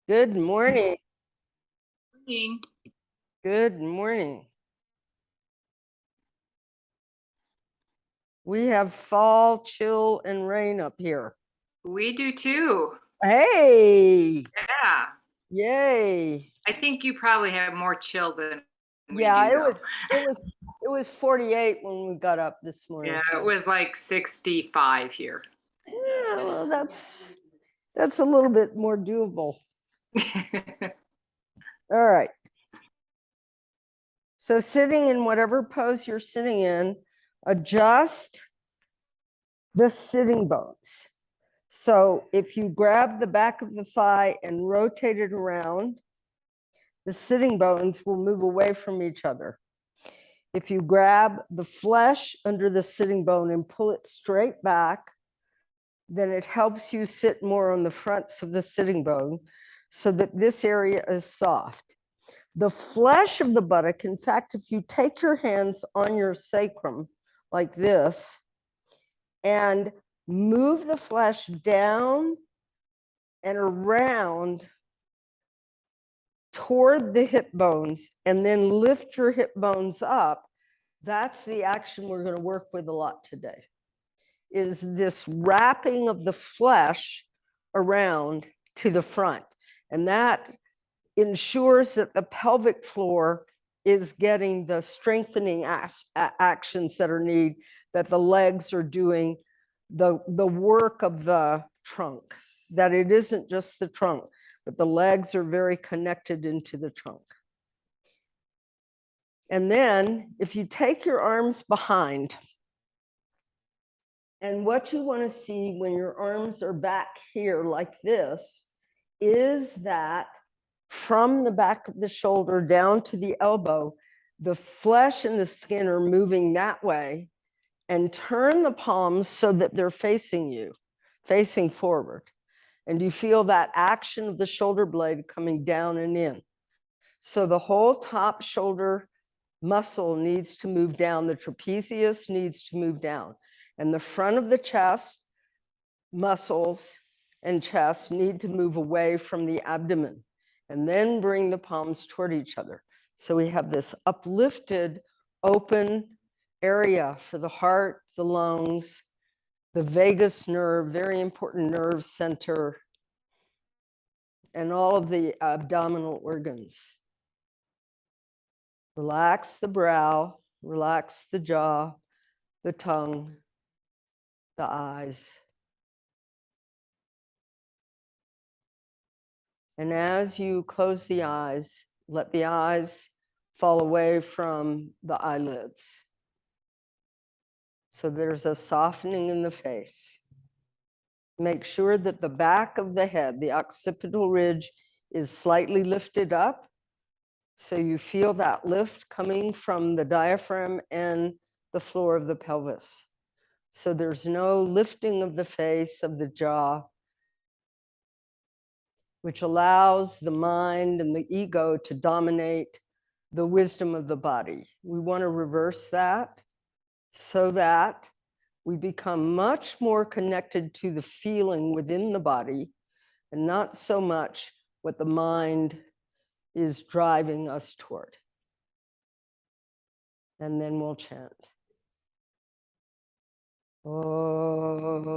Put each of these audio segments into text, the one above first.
Good morning. Morning. Good morning. We have fall, chill, and rain up here. We do too. Hey, Yeah. yay. I think you probably have more chill than we Yeah, do, though. it was 48 when we got up this morning. Yeah, it was like 65 here. Yeah, well, that's a little bit more doable. All right. So sitting in whatever pose you're sitting in, adjust the sitting bones. So if you grab the back of the thigh and rotate it around, the sitting bones will move away from each other. If you grab the flesh under the sitting bone and pull it straight back, then it helps you sit more on the fronts of the sitting bone so that this area is soft. The flesh of the buttock, in fact, if you take your hands on your sacrum like this and move the flesh down and around toward the hip bones and then lift your hip bones up, that's the action we're going to work with a lot today, is this wrapping of the flesh around to the front. And that ensures that the pelvic floor is getting the strengthening actions that are needed, that the legs are doing the work of the trunk, that it isn't just the trunk, but the legs are very connected into the trunk. And then if you take your arms behind, and what you want to see when your arms are back here like this is that from the back of the shoulder down to the elbow, the flesh and the skin are moving that way, and turn the palms so that they're facing you, facing forward. And you feel that action of the shoulder blade coming down and in. So the whole top shoulder muscle needs to move down. The trapezius needs to move down. And the front of the chest muscles and chest need to move away from the abdomen and then bring the palms toward each other. So we have this uplifted, open area for the heart, the lungs, the vagus nerve, very important nerve center, and all of the abdominal organs. Relax the brow, relax the jaw, the tongue, the eyes. And as you close the eyes, let the eyes fall away from the eyelids. So there's a softening in the face. Make sure that the back of the head, the occipital ridge, is slightly lifted up. So you feel that lift coming from the diaphragm and the floor of the pelvis. So there's no lifting of the face, of the jaw, which allows the mind and the ego to dominate the wisdom of the body. We want to reverse that so that we become much more connected to the feeling within the body and not so much what the mind is driving us toward. And then we'll chant. Om.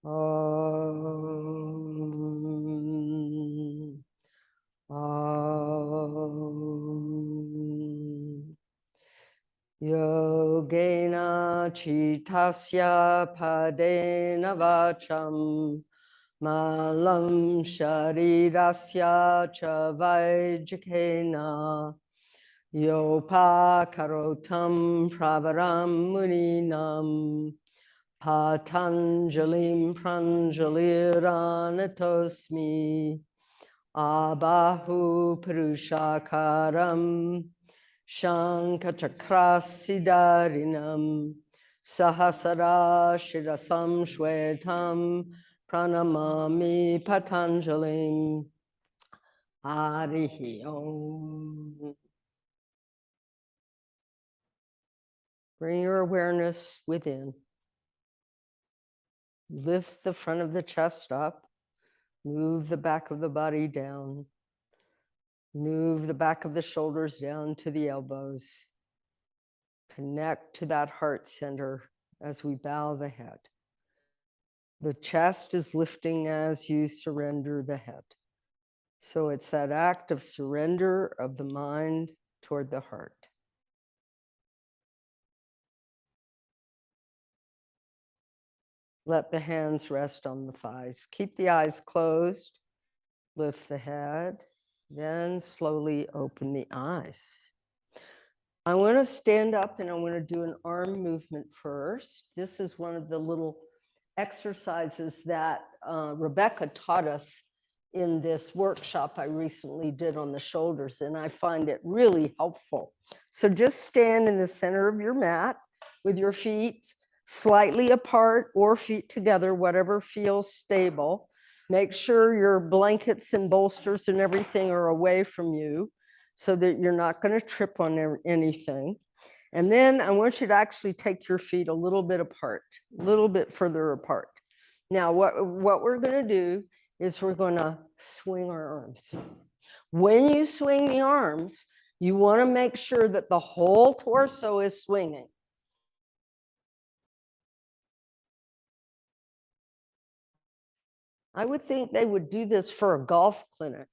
Om. Om. Yogena chitasya padena vacham malam sharirasya cha vajikena yopa karotam pravaram muninam patanjalim pranjaliranatosmi abahu purushakaram Shankachakrasidarinam Sahasara Shirasam Shwetam Pranamami Patanjalim Harihi Om. Bring your awareness within. Lift the front of the chest up. Move the back of the body down. Move the back of the shoulders down to the elbows. Connect to that heart center as we bow the head. The chest is lifting as you surrender the head. So it's that act of surrender of the mind toward the heart. Let the hands rest on the thighs. Keep the eyes closed. Lift the head. Then slowly open the eyes. I want to stand up and I want to do an arm movement first. This is one of the little exercises that Rebecca taught us in this workshop I recently did on the shoulders, and I find it really helpful. So just stand in the center of your mat with your feet slightly apart or feet together, whatever feels stable. Make sure your blankets and bolsters and everything are away from you so that you're not going to trip on anything. And then I want you to actually take your feet a little bit apart, a little bit further apart. Now, what we're going to do is we're going to swing our arms. When you swing the arms, you want to make sure that the whole torso is swinging. I would think they would do this for a golf clinic.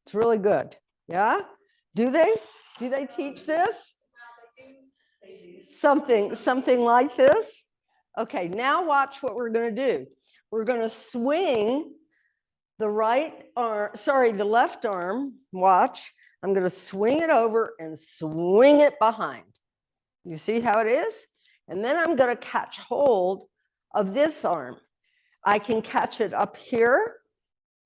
It's really good. Yeah? Do they? Do they teach this? Something like this? Okay, now watch what we're going to do. We're going to swing the the left arm. Watch. I'm going to swing it over and swing it behind. You see how it is? And then I'm going to catch hold of this arm. I can catch it up here,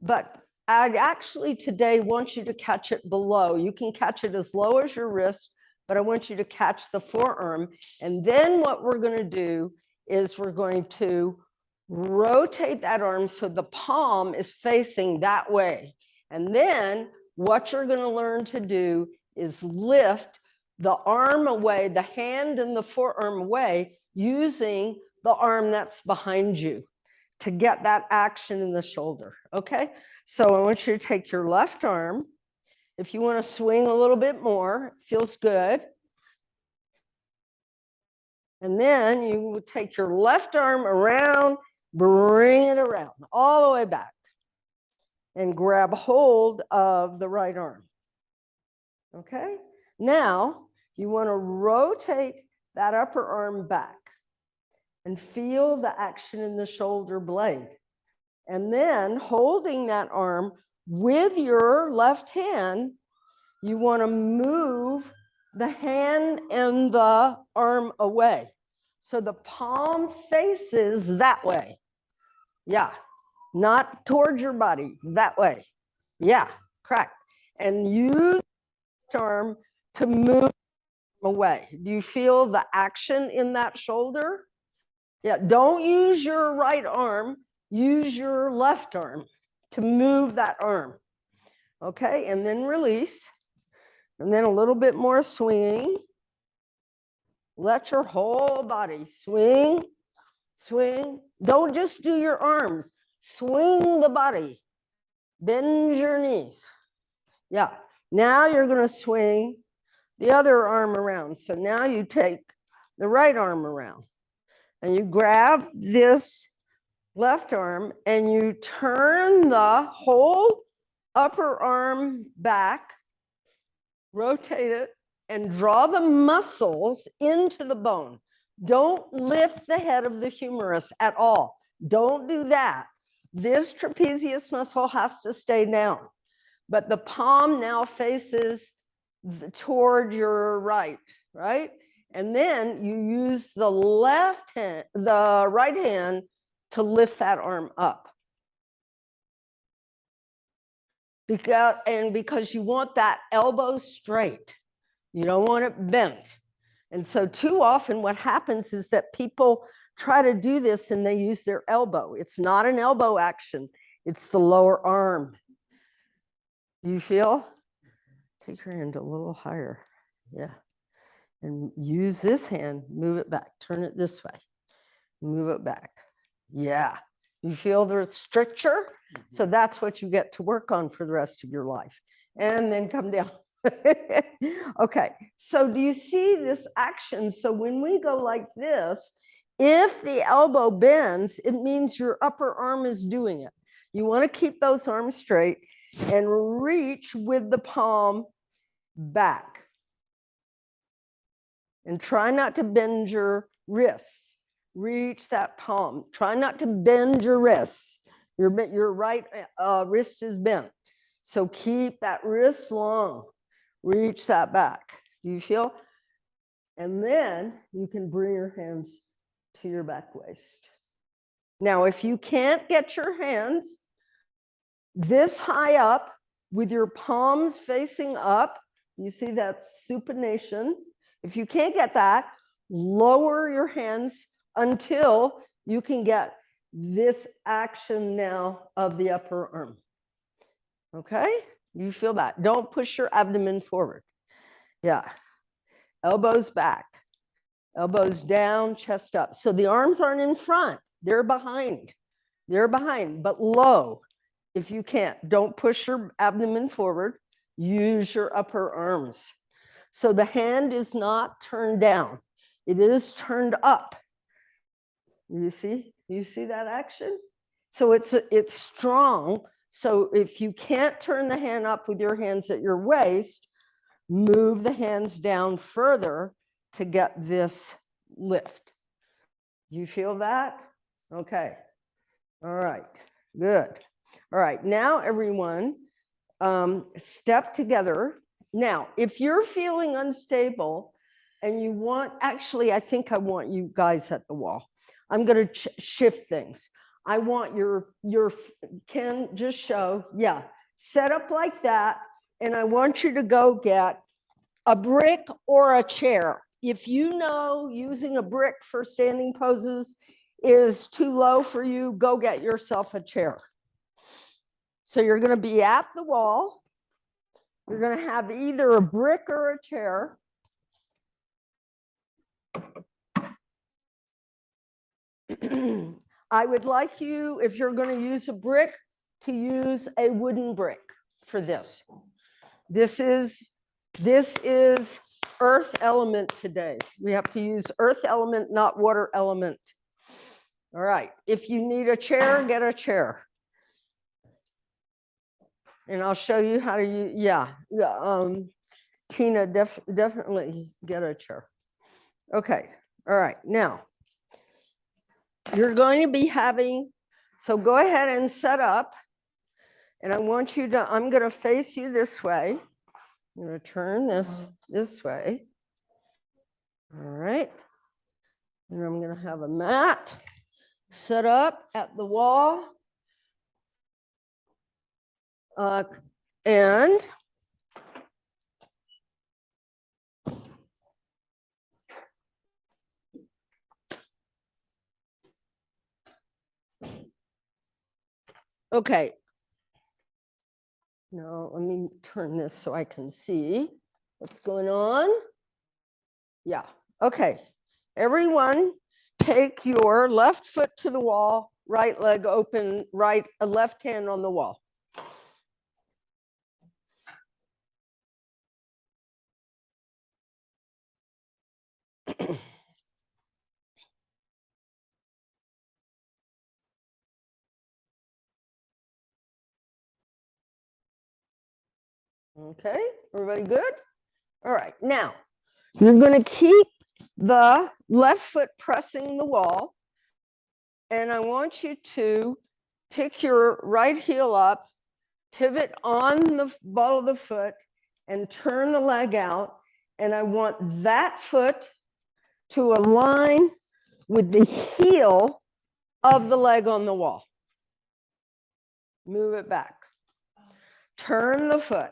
but I actually today want you to catch it below. You can catch it as low as your wrist, but I want you to catch the forearm. And then what we're going to do is we're going to rotate that arm so the palm is facing that way. And then what you're going to learn to do is lift the arm away, the hand and the forearm away, using the arm that's behind you to get that action in the shoulder. Okay? So I want you to take your left arm. If you want to swing a little bit more, it feels good. And then you will take your left arm around, bring it around all the way back, and grab hold of the right arm. Okay? Now you want to rotate that upper arm back and feel the action in the shoulder blade. And then holding that arm with your left hand, you want to move the hand and the arm away. So the palm faces that way. Yeah. Not towards your body, that way. Yeah, correct. And use the arm to move away. Do you feel the action in that shoulder? Yeah, don't use your right arm. Use your left arm to move that arm. Okay, and then release. And then a little bit more swinging. Let your whole body swing, swing. Don't just do your arms. Swing the body. Bend your knees. Yeah, now you're going to swing the other arm around. So now you take the right arm around and you grab this left arm and you turn the whole upper arm back, rotate it, and draw the muscles into the bone. Don't lift the head of the humerus at all. Don't do that. This trapezius muscle has to stay down, but the palm now faces toward your right, right? And then you use the right hand to lift that arm up. Because you want that elbow straight. You don't want it bent. And so too often what happens is that people try to do this and they use their elbow. It's not an elbow action. It's the lower arm. You feel? Take your hand a little higher. Yeah. And use this hand, move it back, turn it this way. Move it back. Yeah. You feel the stricture? So that's what you get to work on for the rest of your life. And then come down. Okay. So do you see this action? So when we go like this, if the elbow bends, it means your upper arm is doing it. You want to keep those arms straight and reach with the palm back. And try not to bend your wrists. Reach that palm. Try not to bend your wrists. Your right wrist is bent. So keep that wrist long. Reach that back. Do you feel? And then you can bring your hands to your back waist. Now, if you can't get your hands this high up with your palms facing up, you see that supination. If you can't get that, lower your hands until you can get this action now of the upper arm. Okay? You feel that. Don't push your abdomen forward. Yeah. Elbows back. Elbows down, chest up. So the arms aren't in front. They're behind. They're behind, but low. If you can't, don't push your abdomen forward. Use your upper arms. So the hand is not turned down. It is turned up. You see that action? So it's strong. So if you can't turn the hand up with your hands at your waist, move the hands down further to get this lift. You feel that? Okay. All right. Good. All right. Now, everyone, step together. Now, if you're feeling unstable and you want, actually, I think I want you guys at the wall. I'm going to shift things. I want your can just show, yeah, set up like that. And I want you to go get a brick or a chair. If you know using a brick for standing poses is too low for you, go get yourself a chair. So you're going to be at the wall. You're going to have either a brick or a chair. I would like you, if you're going to use a brick, to use a wooden brick for this. This is earth element today. We have to use earth element, not water element. All right. If you need a chair, get a chair. And I'll show you how to use, yeah. Tina, definitely get a chair. Okay. All right. Now, you're going to be having, so go ahead and set up. And I want you to, I'm going to face you this way. I'm going to turn this way. All right. And I'm going to have a mat set up at the wall. And okay. Now, let me turn this so I can see what's going on. Yeah. Okay. Everyone, take your left foot to the wall, right leg open, left hand on the wall. Okay, everybody good? All right, now you're going to keep the left foot pressing the wall. And I want you to pick your right heel up, pivot on the ball of the foot, and turn the leg out. And I want that foot to align with the heel of the leg on the wall. Move it back. Turn the foot.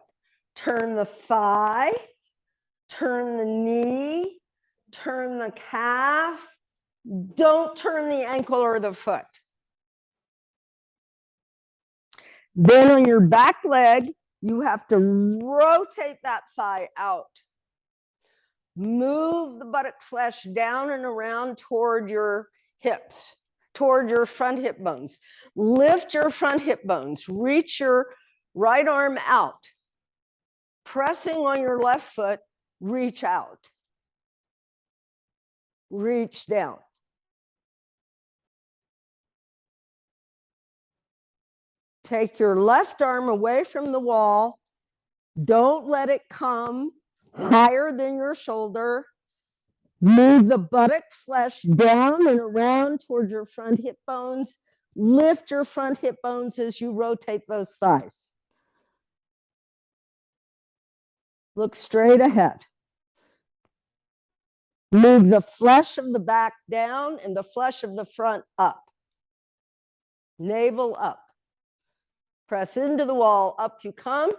Turn the thigh. Turn the knee. Turn the calf. Don't turn the ankle or the foot. Then on your back leg, you have to rotate that thigh out. Move the buttock flesh down and around toward your hips toward your front hip bones. Lift your front hip bones. Reach your right arm out. Pressing on your left foot, reach out. Reach down. Take your left arm away from the wall. Don't let it come higher than your shoulder. Move the buttock flesh down and around toward your front hip bones. Lift your front hip bones as you rotate those thighs. Look straight ahead. Move the flesh of the back down and the flesh of the front up. Navel up. Press into the wall, up you come.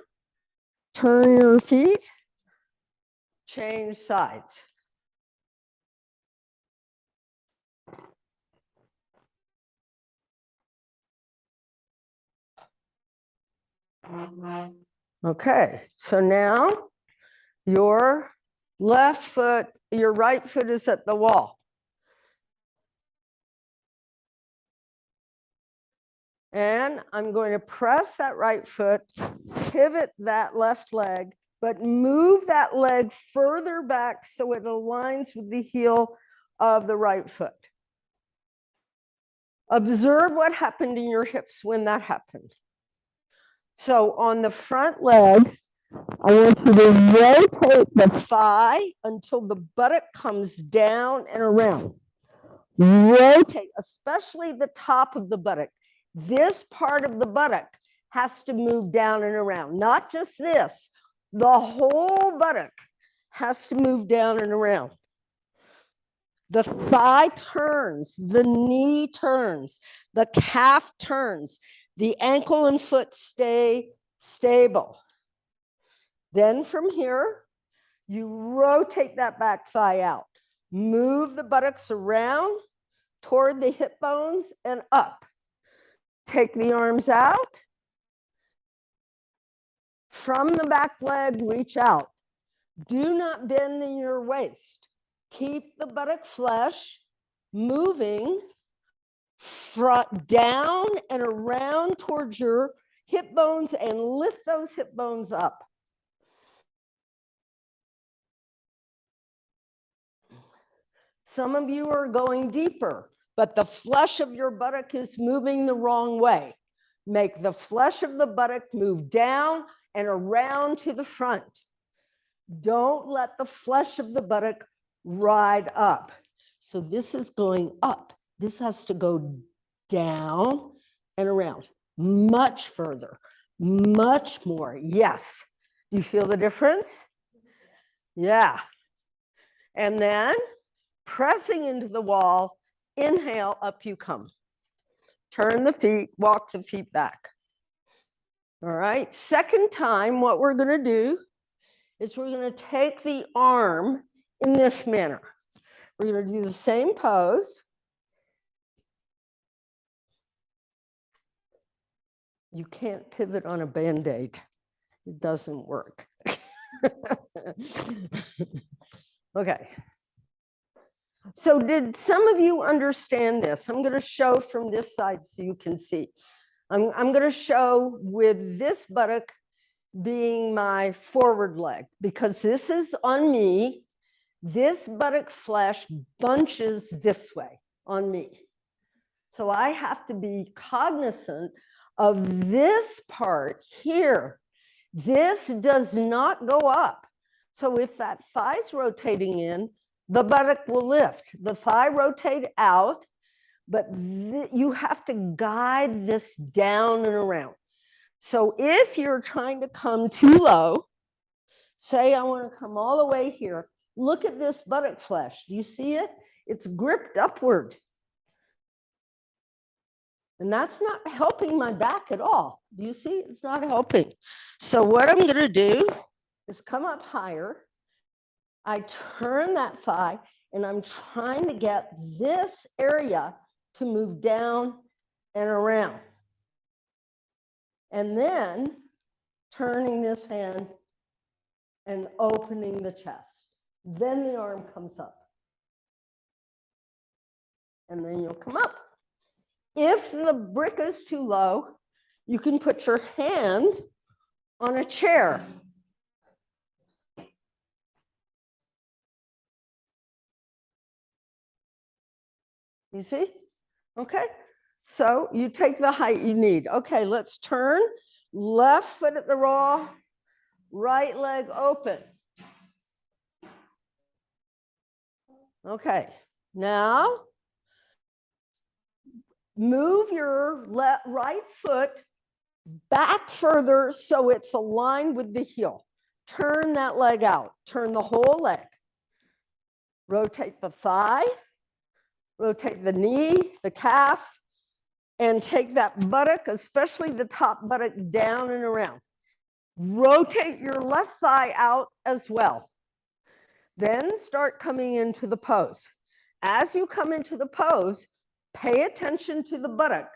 Turn your feet. Change sides. Okay, so now your left foot, your right foot is at the wall. And I'm going to press that right foot, pivot that left leg, but move that leg further back so it aligns with the heel of the right foot. Observe what happened in your hips when that happened. So on the front leg, I want you to rotate the thigh until the buttock comes down and around. Rotate, especially the top of the buttock. This part of the buttock has to move down and around, not just this. The whole buttock has to move down and around. The thigh turns, the knee turns, the calf turns, the ankle and foot stay stable. Then from here, you rotate that back thigh out. Move the buttocks around toward the hip bones and up. Take the arms out. From the back leg, reach out. Do not bend in your waist. Keep the buttock flesh moving front down and around towards your hip bones and lift those hip bones up. Some of you are going deeper, but the flesh of your buttock is moving the wrong way. Make the flesh of the buttock move down and around to the front. Don't let the flesh of the buttock ride up. So this is going up. This has to go down and around. Much further, much more. Yes. You feel the difference? Yeah. And then pressing into the wall, inhale, up you come. Turn the feet, walk the feet back. All right, second time, what we're going to do is we're going to take the arm in this manner. We're going to do the same pose. You can't pivot on a Band-Aid. It doesn't work. Okay. So did some of you understand this? I'm going to show from this side so you can see. I'm going to show with this buttock being my forward leg, because this is on me. This buttock flesh bunches this way on me. So I have to be cognizant of this part here. This does not go up. So if that thigh's rotating in, the buttock will lift. The thigh rotate out, but you have to guide this down and around. So if you're trying to come too low, say I want to come all the way here, look at this buttock flesh. Do you see it? It's gripped upward. And that's not helping my back at all. Do you see? It's not helping. So what I'm going to do is come up higher. I turn that thigh, and I'm trying to get this area to move down and around. And then turning this hand and opening the chest. Then the arm comes up. And then you'll come up. If the brick is too low, you can put your hand on a chair. You see? Okay. So you take the height you need. Okay, let's turn. Left foot at the raw, right leg open. Okay, now move your right foot back further so it's aligned with the heel. Turn that leg out. Turn the whole leg. Rotate the thigh, rotate the knee, the calf, and take that buttock, especially the top buttock, down and around. Rotate your left thigh out as well. Then start coming into the pose. As you come into the pose, pay attention to the buttock.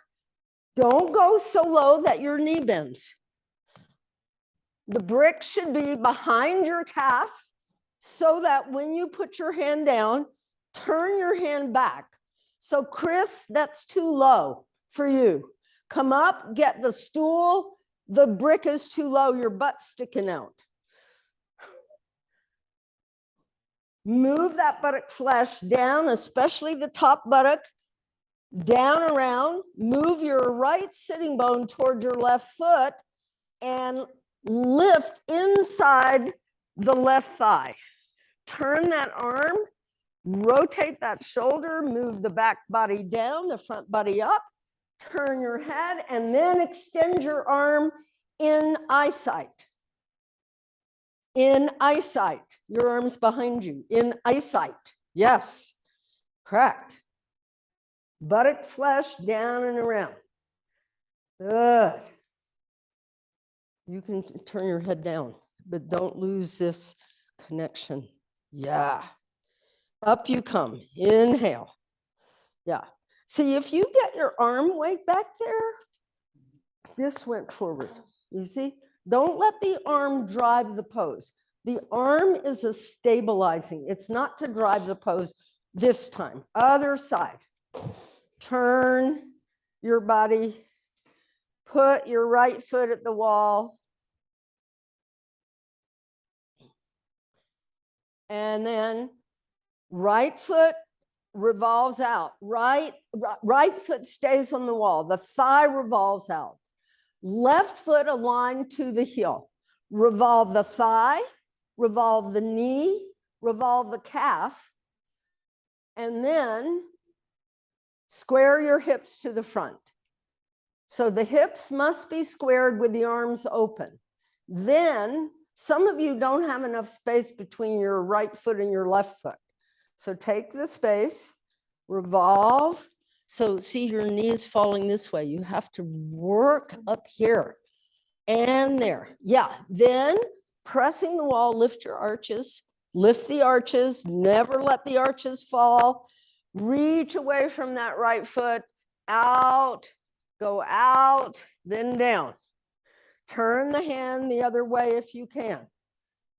Don't go so low that your knee bends. The brick should be behind your calf so that when you put your hand down, turn your hand back. So Chris, that's too low for you. Come up, get the stool. The brick is too low, your butt's sticking out. Move that buttock flesh down, especially the top buttock, down around. Move your right sitting bone toward your left foot and lift inside the left thigh. Turn that arm, rotate that shoulder, move the back body down, the front body up, turn your head, and then extend your arm in eyesight. In eyesight. Your arm's behind you. In eyesight. Yes, correct. Buttock flesh down and around. Good. You can turn your head down, but don't lose this connection. Yeah. Up you come. Inhale. Yeah. See, if you get your arm weight back there, this went forward. You see? Don't let the arm drive the pose. The arm is a stabilizing. It's not to drive the pose this time. Other side. Turn your body. Put your right foot at the wall. And then right foot revolves out. Right foot stays on the wall. The thigh revolves out. Left foot aligned to the heel. Revolve the thigh, revolve the knee, revolve the calf, and then square your hips to the front. So the hips must be squared with the arms open. Then some of you don't have enough space between your right foot and your left foot. So take the space, revolve. So see, your knee is falling this way. You have to work up here and there. Yeah, then pressing the wall, lift your arches, lift the arches, never let the arches fall. Reach away from that right foot, out, go out, then down. Turn the hand the other way if you can.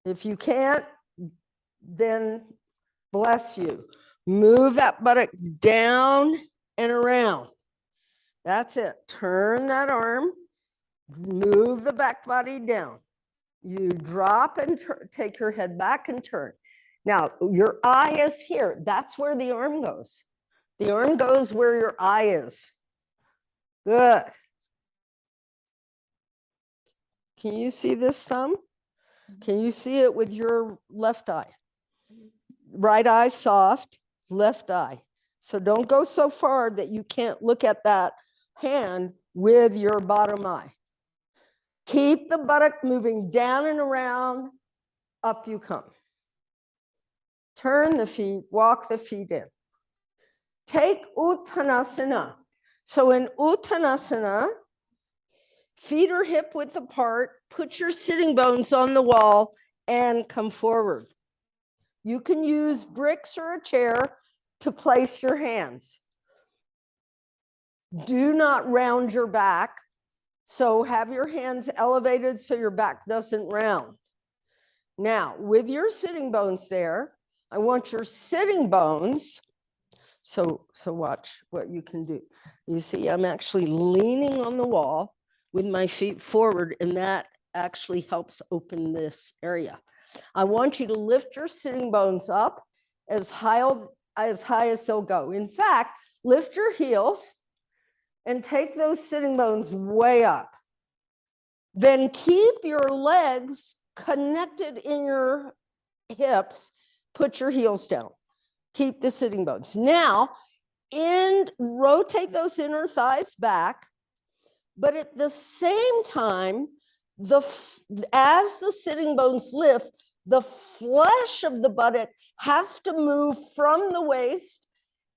If you can't, then bless you. Move that buttock down and around. That's it. Turn that arm, move the back body down. You drop and take your head back and turn. Now, your eye is here. That's where the arm goes. The arm goes where your eye is. Good. Can you see this thumb? Can you see it with your left eye? Right eye soft, left eye. So don't go so far that you can't look at that hand with your bottom eye. Keep the buttock moving down and around, up you come. Turn the feet, walk the feet in. Take Uttanasana. So in Uttanasana, feet are hip width apart, put your sitting bones on the wall and come forward. You can use bricks or a chair to place your hands. Do not round your back. So have your hands elevated so your back doesn't round. Now, with your sitting bones there, I want your sitting bones So watch what you can do. You see, I'm actually leaning on the wall with my feet forward, and that actually helps open this area. I want you to lift your sitting bones up as high as they'll go. In fact, lift your heels and take those sitting bones way up. Then keep your legs connected in your hips. Put your heels down. Keep the sitting bones. Now, rotate those inner thighs back, but at the same time, as the sitting bones lift, the flesh of the buttock has to move from the waist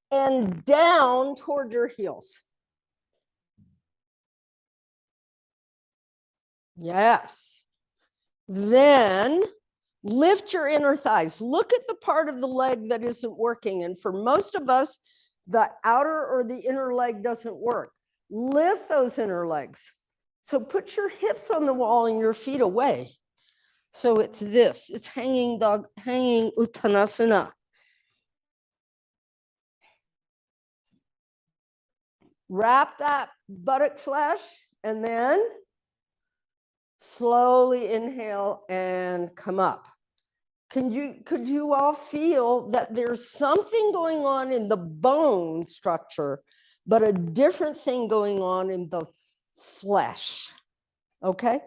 and down toward your heels. Yes. Then lift your inner thighs. Look at the part of the leg that isn't working. And for most of us, the outer or the inner leg doesn't work. Lift those inner legs. So put your hips on the wall and your feet away. So it's this, it's hanging dog, hanging uttanasana. Wrap that buttock flesh and then slowly inhale and come up. Could you all feel that there's something going on in the bone structure, but a different thing going on in the flesh? Okay,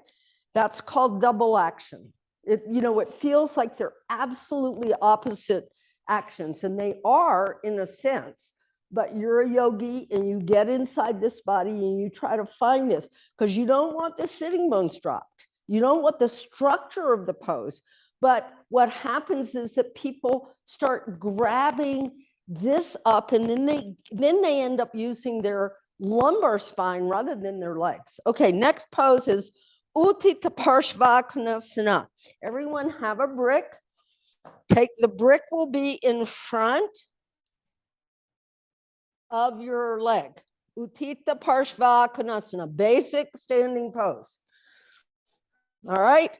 that's called double action. It feels like they're absolutely opposite actions, and they are in a sense, but you're a yogi and you get inside this body and you try to find this because you don't want the sitting bones dropped. You don't want the structure of the pose. But what happens is that people start grabbing this up, and then they end up using their lumbar spine rather than their legs. Okay, next pose is parsvakonasana. Everyone have a brick. The brick will be in front of your leg. Uttita parsvakonasana, basic standing pose. All right.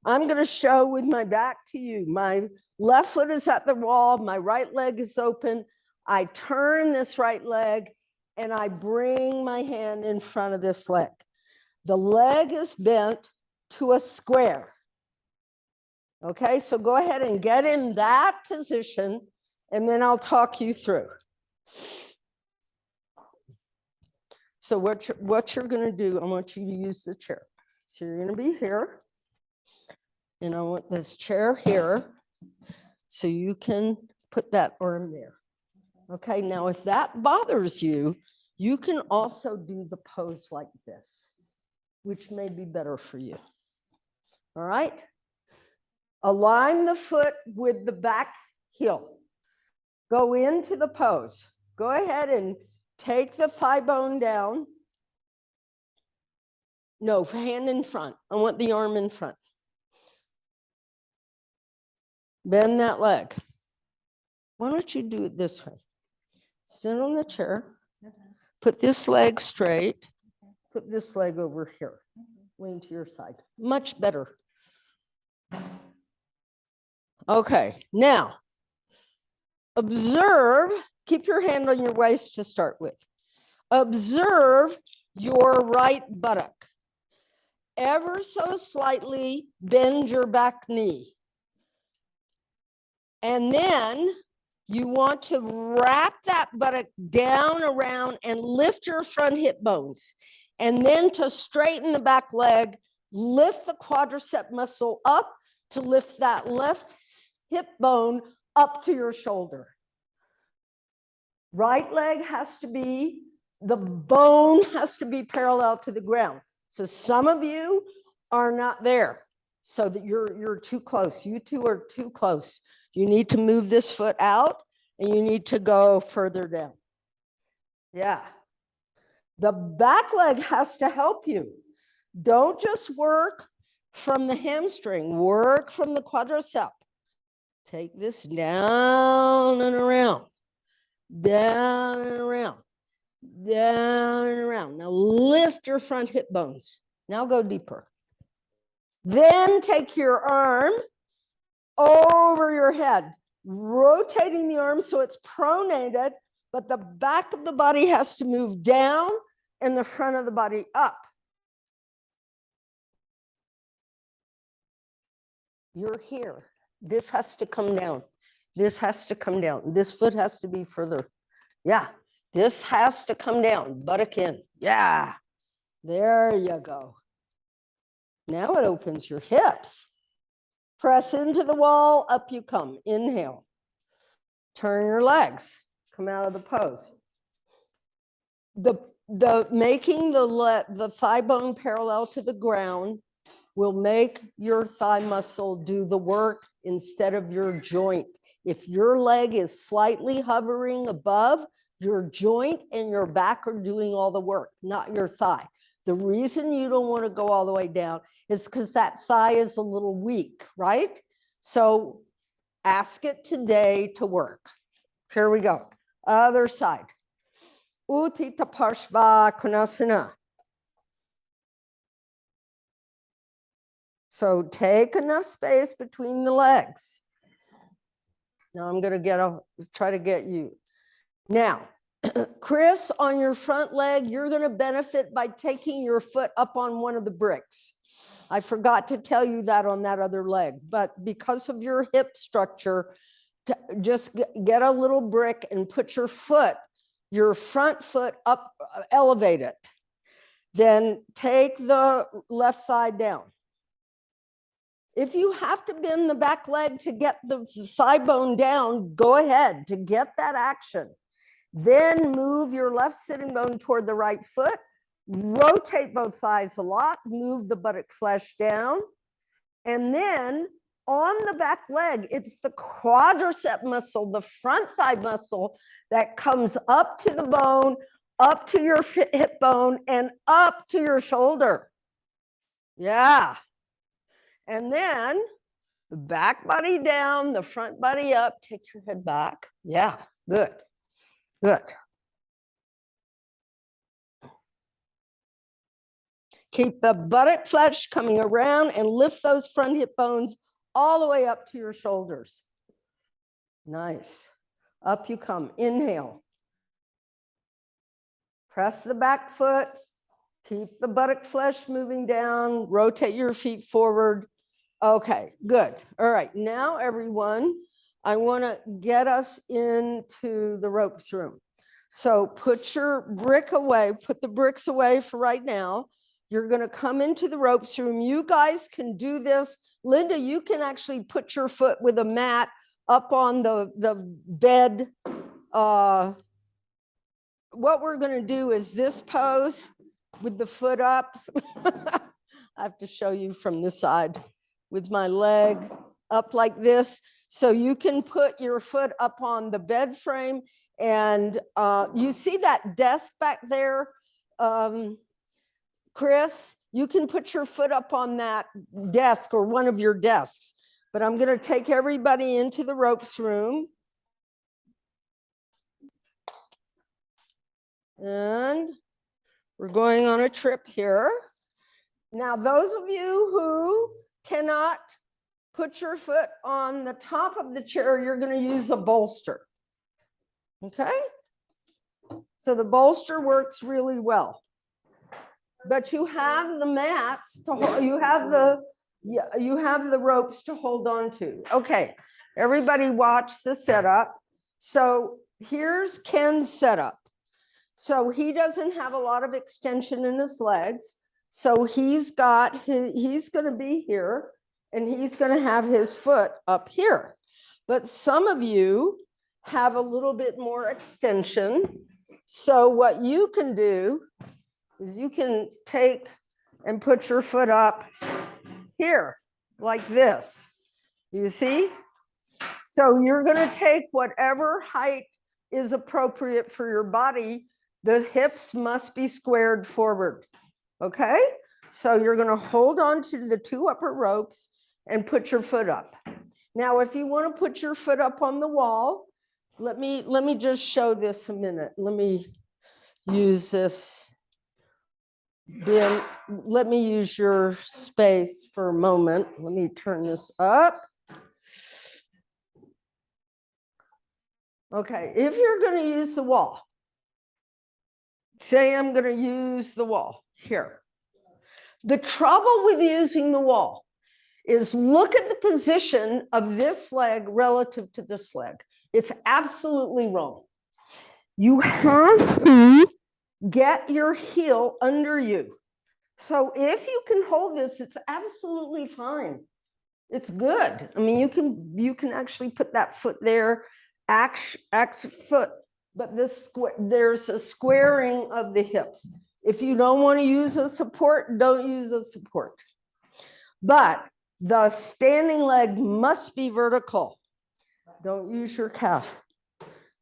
I'm going to show with my back to you. My left foot is at the wall. My right leg is open. I turn this right leg and I bring my hand in front of this leg. The leg is bent to a square. Okay, so go ahead and get in that position and then I'll talk you through. So what you're going to do, I want you to use the chair. So you're going to be here. And I want this chair here so you can put that arm there. Okay, now if that bothers you, you can also do the pose like this, which may be better for you. All right? Align the foot with the back heel. Go into the pose. Go ahead and take the thigh bone down. No, hand in front. I want the arm in front. Bend that leg. Why don't you do it this way? Sit on the chair, put this leg straight, put this leg over here, lean to your side. Much better. Okay, now observe, keep your hand on your waist to start with. Observe your right buttock. Ever so slightly bend your back knee. And then you want to wrap that buttock down around and lift your front hip bones. And then to straighten the back leg, lift the quadricep muscle up to lift that left hip bone up to your shoulder. Right leg the bone has to be parallel to the ground. So some of you are not there, so that you're too close. You two are too close. You need to move this foot out and you need to go further down. Yeah. The back leg has to help you. Don't just work from the hamstring, work from the quadricep. Take this down and around, down and around, down and around. Now lift your front hip bones. Now go deeper. Then take your arm over your head, rotating the arm so it's pronated, but the back of the body has to move down and the front of the body up. You're here. This has to come down. This has to come down. This foot has to be further. Yeah, this has to come down. Buttock in. Yeah, there you go. Now it opens your hips. Press into the wall, up you come. Inhale. Turn your legs. Come out of the pose. Making the thigh bone parallel to the ground will make your thigh muscle do the work instead of your joint. If your leg is slightly hovering above, your joint and your back are doing all the work, not your thigh. The reason you don't want to go all the way down is because that thigh is a little weak, right? So ask it today to work. Here we go. Other side. Uttita parsvakonasana. So take enough space between the legs. Now I'm going to try to get you. Now, Chris, on your front leg, you're going to benefit by taking your foot up on one of the bricks. I forgot to tell you that on that other leg, but because of your hip structure, just get a little brick and put your front foot up, elevate it. Then take the left thigh down. If you have to bend the back leg to get the thigh bone down, go ahead to get that action. Then move your left sitting bone toward the right foot. Rotate both thighs a lot. Move the buttock flesh down. And then on the back leg, it's the quadricep muscle, the front thigh muscle that comes up to the bone, up to your hip bone, and up to your shoulder. Yeah. And then the back body down, the front body up, take your head back. Yeah, good, good. Keep the buttock flesh coming around and lift those front hip bones all the way up to your shoulders. Nice. Up you come. Inhale. Press the back foot. Keep the buttock flesh moving down. Rotate your feet forward. Okay, good. All right, now everyone, I want to get us into the ropes room. So put your brick away, put the bricks away for right now. You're going to come into the ropes room. You guys can do this. Linda, you can actually put your foot with a mat up on the bed. What we're going to do is this pose with the foot up. I have to show you from this side. With my leg up like this. So you can put your foot up on the bed frame and you see that desk back there, Chris, you can put your foot up on that desk or one of your desks, but I'm going to take everybody into the ropes room. And we're going on a trip here. Now, those of you who cannot put your foot on the top of the chair, you're going to use a bolster. Okay? So the bolster works really well. But you have the mats to hold, you have the ropes to hold on to. Okay, everybody watch the setup. So here's Ken's setup. So he doesn't have a lot of extension in his legs. So he's going to be here and he's going to have his foot up here. But some of you have a little bit more extension. So what you can do is you can take and put your foot up here like this. You see? So you're going to take whatever height is appropriate for your body. The hips must be squared forward. Okay? So you're going to hold on to the two upper ropes and put your foot up. Now, if you want to put your foot up on the wall, let me just show this a minute. Let me use this. Then let me use your space for a moment. Let me turn this up. Okay, if you're going to use the wall, say I'm going to use the wall here. The trouble with using the wall is look at the position of this leg relative to this leg. It's absolutely wrong. You have to get your heel under you. So if you can hold this, it's absolutely fine. It's good. I mean, you can actually put that foot there, act foot, but there's a squaring of the hips. If you don't want to use a support, don't use a support. But the standing leg must be vertical. Don't use your calf.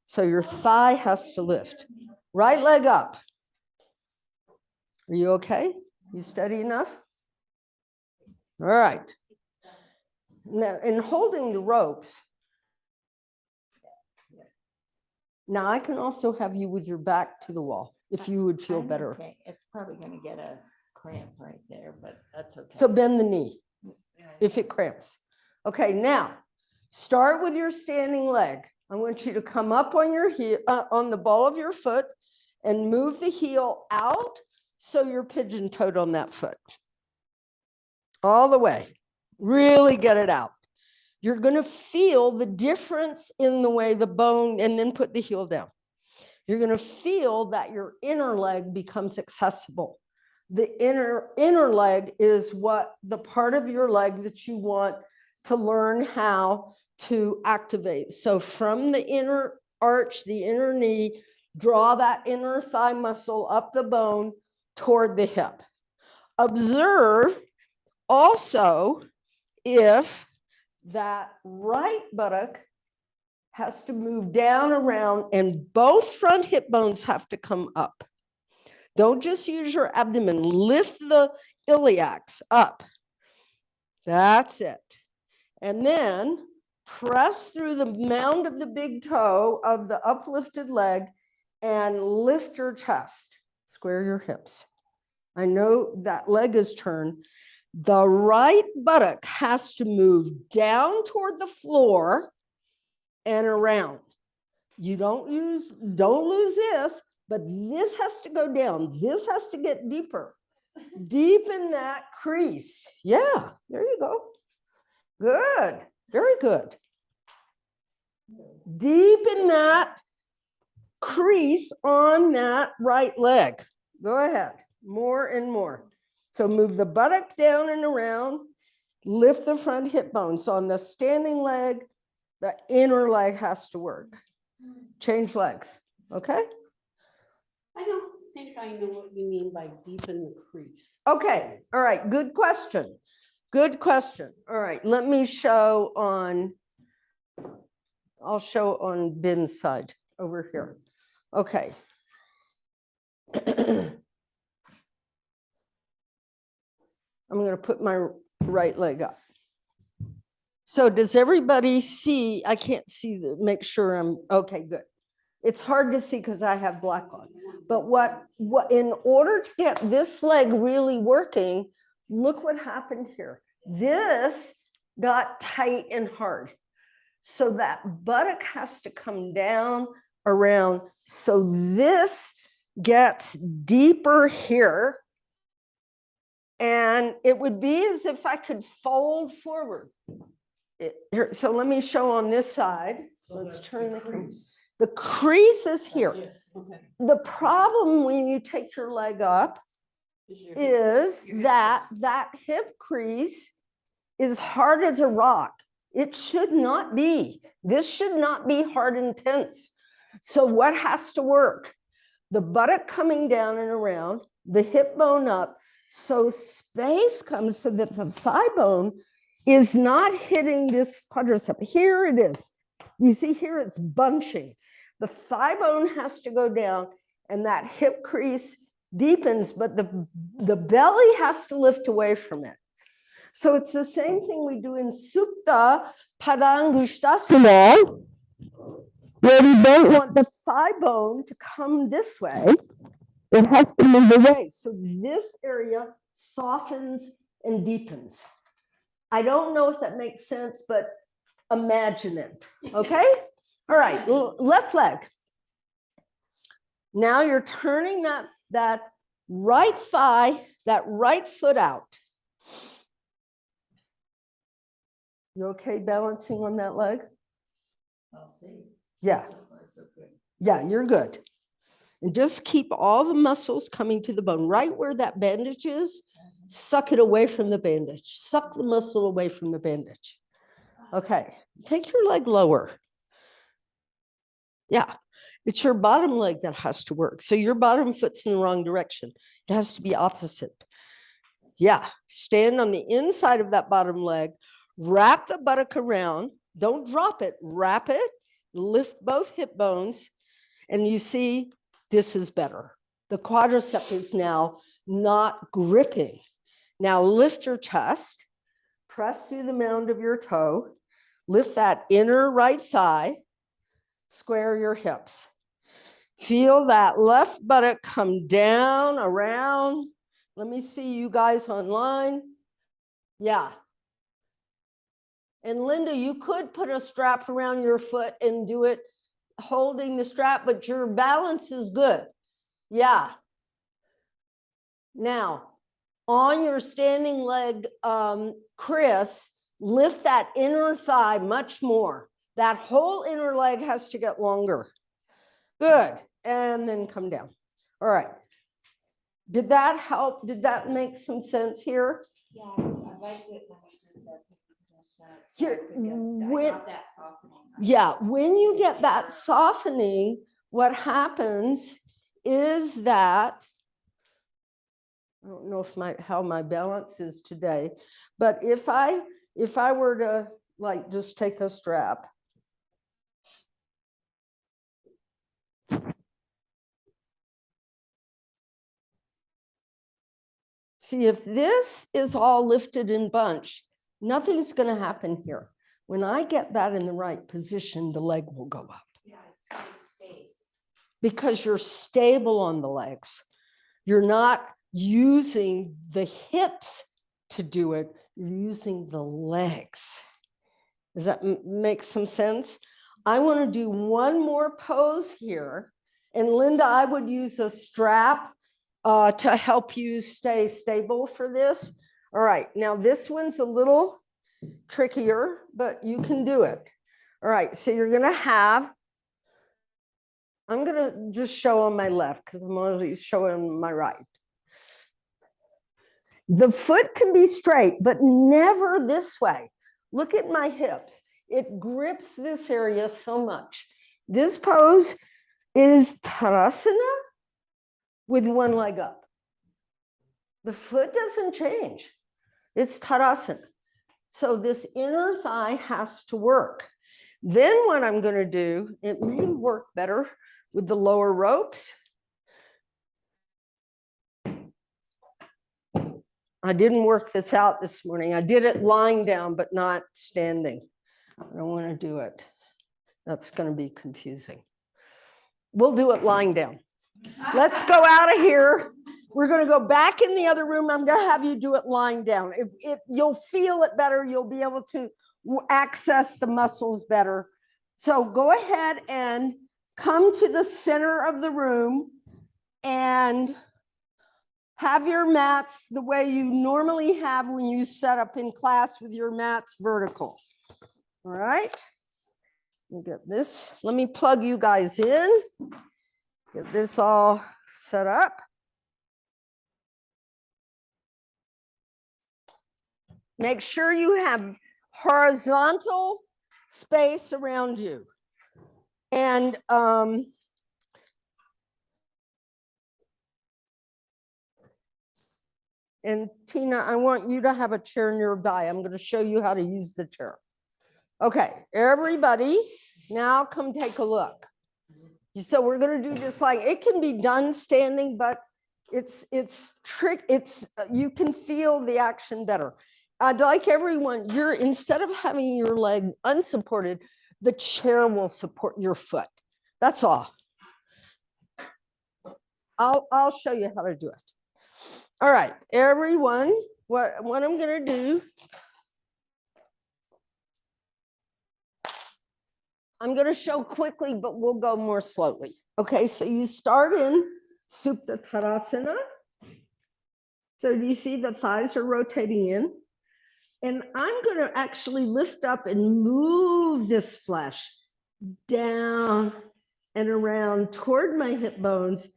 So your thigh has to lift. Right leg up. Are you okay? You steady enough? All right. Now, in holding the ropes, now I can also have you with your back to the wall if you would feel better. Okay. It's probably going to get a cramp right there, but that's okay. So bend the knee if it cramps. Okay, now start with your standing leg. I want you to come up on your heel, on the ball of your foot, and move the heel out so you're pigeon-toed on that foot. All the way. Really get it out. You're going to feel the difference in the way the bone, and then put the heel down. You're going to feel that your inner leg becomes accessible. The inner leg is what the part of your leg that you want to learn how to activate. So from the inner arch, the inner knee, draw that inner thigh muscle up the bone toward the hip. Observe also if that right buttock has to move down around and both front hip bones have to come up. Don't just use your abdomen, lift the iliacs up. That's it. And then press through the mound of the big toe of the uplifted leg and lift your chest. Square your hips. I know that leg is turned. The right buttock has to move down toward the floor and around. You don't lose this, but this has to go down. This has to get deeper. Deepen that crease. Yeah, there you go. Good. Very good. Deepen that crease on that right leg. Go ahead. More and more. So move the buttock down and around. Lift the front hip bones. So on the standing leg, the inner leg has to work. Change legs. Okay? I don't think I know what you mean by deepen the crease. Okay. All right. Good question. Good question. All right. Let me show on, I'll show on Ben's side over here. Okay. I'm going to put my right leg up. So does everybody see? I can't see make sure I'm okay. Good. It's hard to see because I have black on. But what in order to get this leg really working, look what happened here. This got tight and hard. So that buttock has to come down around. So this gets deeper here. And it would be as if I could fold forward. So let me show on this side. So let's that's turn the the crease. crease. The crease is here. Yeah, okay. The problem when you take your leg up is that hip crease is hard as a rock. It should not be. This should not be hard and tense. So what has to work? The buttock coming down and around, the hip bone up, so space comes so that the thigh bone is not hitting this quadricep. Here it is. You see here it's bunching. The thigh bone has to go down and that hip crease deepens, but the belly has to lift away from it. So it's the same thing we do in supta, padangusthasana, where we don't want the thigh bone to come this way. It has to move away. So this area softens and deepens. I don't know if that makes sense, but imagine it. Okay? All right, left leg. Now you're turning that right thigh, that right foot out. You okay balancing on that leg? I'll see. Yeah. So good. Yeah, you're good. And just keep all the muscles coming to the bone. Right where that bandage is, suck it away from the bandage. Suck the muscle away from the bandage. Okay, take your leg lower. Yeah, it's your bottom leg that has to work. So your bottom foot's in the wrong direction. It has to be opposite. Yeah, stand on the inside of that bottom leg, wrap the buttock around. Don't drop it, wrap it, lift both hip bones. And you see, this is better. The quadricep is now not gripping. Now lift your chest, press through the mound of your toe, lift that inner right thigh, square your hips. Feel that left buttock come down, around. Let me see you guys online. Yeah. And Linda, you could put a strap around your foot and do it holding the strap, but your balance is good. Yeah. Now, on your standing leg, Chris, lift that inner thigh much more. That whole inner leg has to get longer. Good. And then come down. All right. Did that help? Did that make some sense here? Yeah, I liked it when we did that. Here, I got that softening. Yeah, when you get that softening, what happens is that, I don't know if how my balance is today, but if I were to like just take a strap. See, if this is all lifted and bunched, nothing's going to happen here. When I get that in the right position, the leg will go up. Yeah, it creates space. Because you're stable on the legs. You're not using the hips to do it. You're using the legs. Does that make some sense? I want to do one more pose here. And Linda, I would use a strap to help you stay stable for this. All right, now this one's a little trickier, but you can do it. All right, so you're gonna have, I'm gonna just show on my left because I'm always showing my right. The foot can be straight, but never this way. Look at my hips. It grips this area so much. This pose is Tadasana with one leg up. The foot doesn't change. It's Tadasana. So this inner thigh has to work. Then what I'm going to do, it may work better with the lower ropes. I didn't work this out this morning. I did it lying down, but not standing. I don't want to do it. That's going to be confusing. We'll do it lying down. Let's go out of here. We're going to go back in the other room. I'm going to have you do it lying down. You'll feel it better. You'll be able to access the muscles better. So go ahead and come to the center of the room and have your mats the way you normally have when you set up in class with your mats vertical. All right. We'll get this. Let me plug you guys in. Get this all set up. Make sure you have horizontal space around you. And Tina, I want you to have a chair nearby. I'm going to show you how to use the chair. Okay, everybody, now come take a look. So we're going to do this like, it can be done standing, but it's you can feel the action better. I'd like everyone, instead of having your leg unsupported, the chair will support your foot. That's all. I'll show you how to do it. All right, everyone, what I'm going to do I'm going to show quickly, but we'll go more slowly. Okay, so you start in supta tadasana. So do you see the thighs are rotating in? And I'm going to actually lift up and move this flesh down and around toward my hip bones,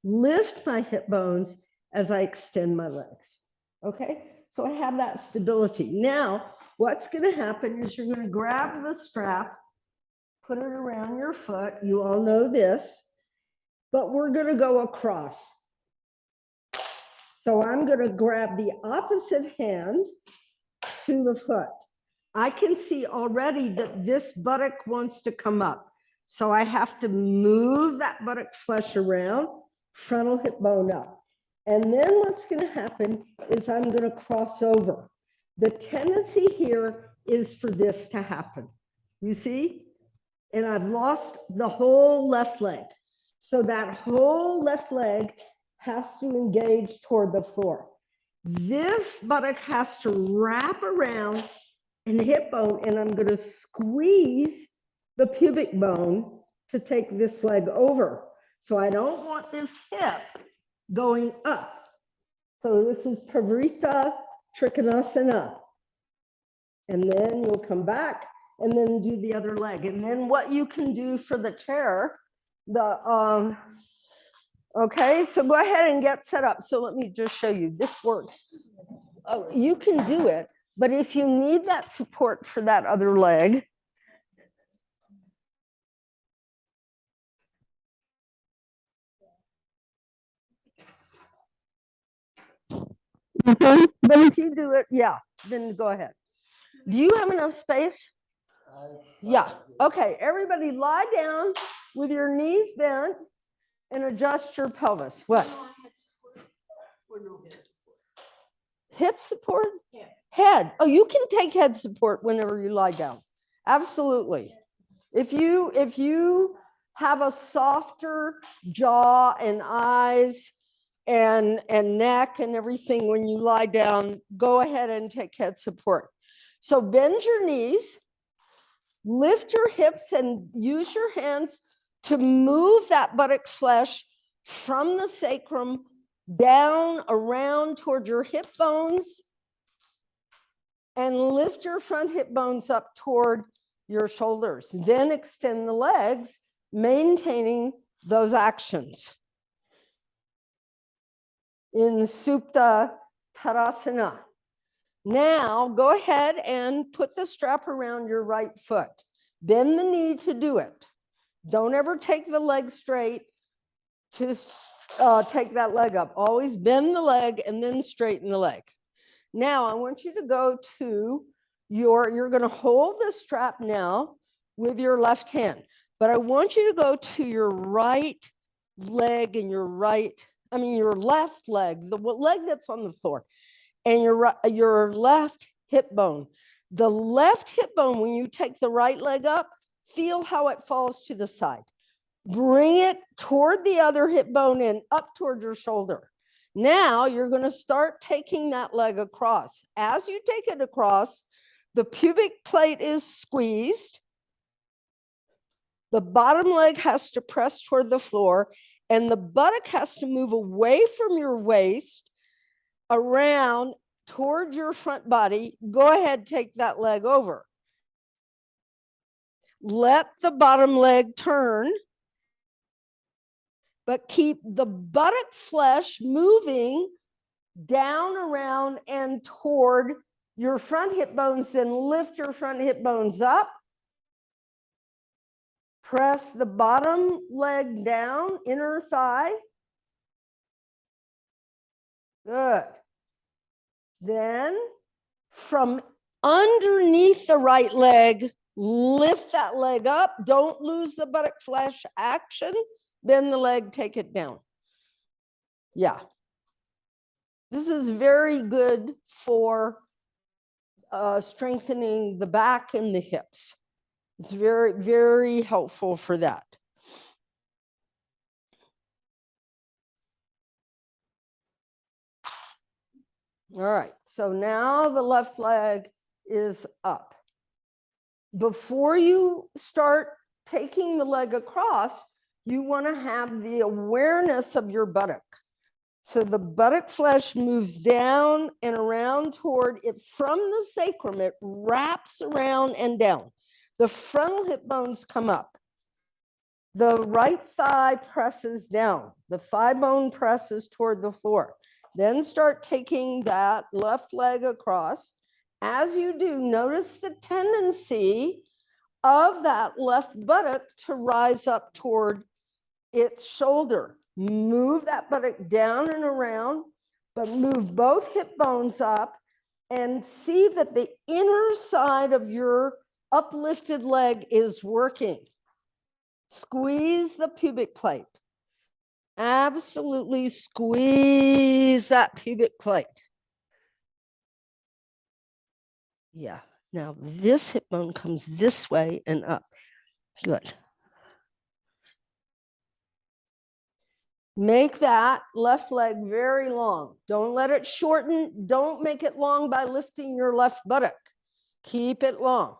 lift my hip bones as I extend my legs. Okay, so I have that stability. Now, what's going to happen is you're going to grab the strap, put it around your foot. You all know this, but we're going to go across. So I'm going to grab the opposite hand to the foot. I can see already that this buttock wants to come up. So I have to move that buttock flesh around, frontal hip bone up. And then what's going to happen is I'm going to cross over. The tendency here is for this to happen. You see? And I've lost the whole left leg. So that whole left leg has to engage toward the floor. This buttock has to wrap around and hip bone, and I'm going to squeeze the pubic bone to take this leg over. So I don't want this hip going up. So this is Privrtta trikonasana. And then you'll come back and then do the other leg. And then what you can do for the chair, okay, so go ahead and get set up. So let me just show you, this works. Oh, you can do it, but if you need that support for that other leg, but if you do it, yeah, then go ahead. Do you have enough space? Yeah, okay, everybody lie down with your knees bent and adjust your pelvis. What? Hip support? Yeah. Head. Oh, you can take head support whenever you lie down. Absolutely. If you have a softer jaw and eyes and neck and everything when you lie down, go ahead and take head support. So bend your knees, lift your hips, and use your hands to move that buttock flesh from the sacrum down around toward your hip bones and lift your front hip bones up toward your shoulders. Then extend the legs, maintaining those actions. In supta tadasana. Now go ahead and put the strap around your right foot. Bend the knee to do it. Don't ever take the leg straight to take that leg up. Always bend the leg and then straighten the leg. Now I want you to go to you're going to hold the strap now with your left hand, but I want you to go to your right leg and your left leg, the leg that's on the floor, and your left hip bone. The left hip bone, when you take the right leg up, feel how it falls to the side. Bring it toward the other hip bone and up toward your shoulder. Now you're going to start taking that leg across. As you take it across, the pubic plate is squeezed. The bottom leg has to press toward the floor, and the buttock has to move away from your waist, around toward your front body. Go ahead, take that leg over. Let the bottom leg turn, but keep the buttock flesh moving down, around, and toward your front hip bones. Then lift your front hip bones up. Press the bottom leg down, inner thigh. Good. Then from underneath the right leg, lift that leg up. Don't lose the buttock flesh action. Bend the leg, take it down. Yeah. This is very good for strengthening the back and the hips. It's very, very helpful for that. All right, so now the left leg is up. Before you start taking the leg across, you want to have the awareness of your buttock. So the buttock flesh moves down and around toward it from the sacrum. It wraps around and down. The frontal hip bones come up. The right thigh presses down. The thigh bone presses toward the floor. Then start taking that left leg across. As you do, notice the tendency of that left buttock to rise up toward its shoulder. Move that buttock down and around, but move both hip bones up and see that the inner side of your uplifted leg is working. Squeeze the pubic plate. Absolutely squeeze that pubic plate. Yeah. Now this hip bone comes this way and up. Good. Make that left leg very long. Don't let it shorten. Don't make it long by lifting your left buttock. Keep it long.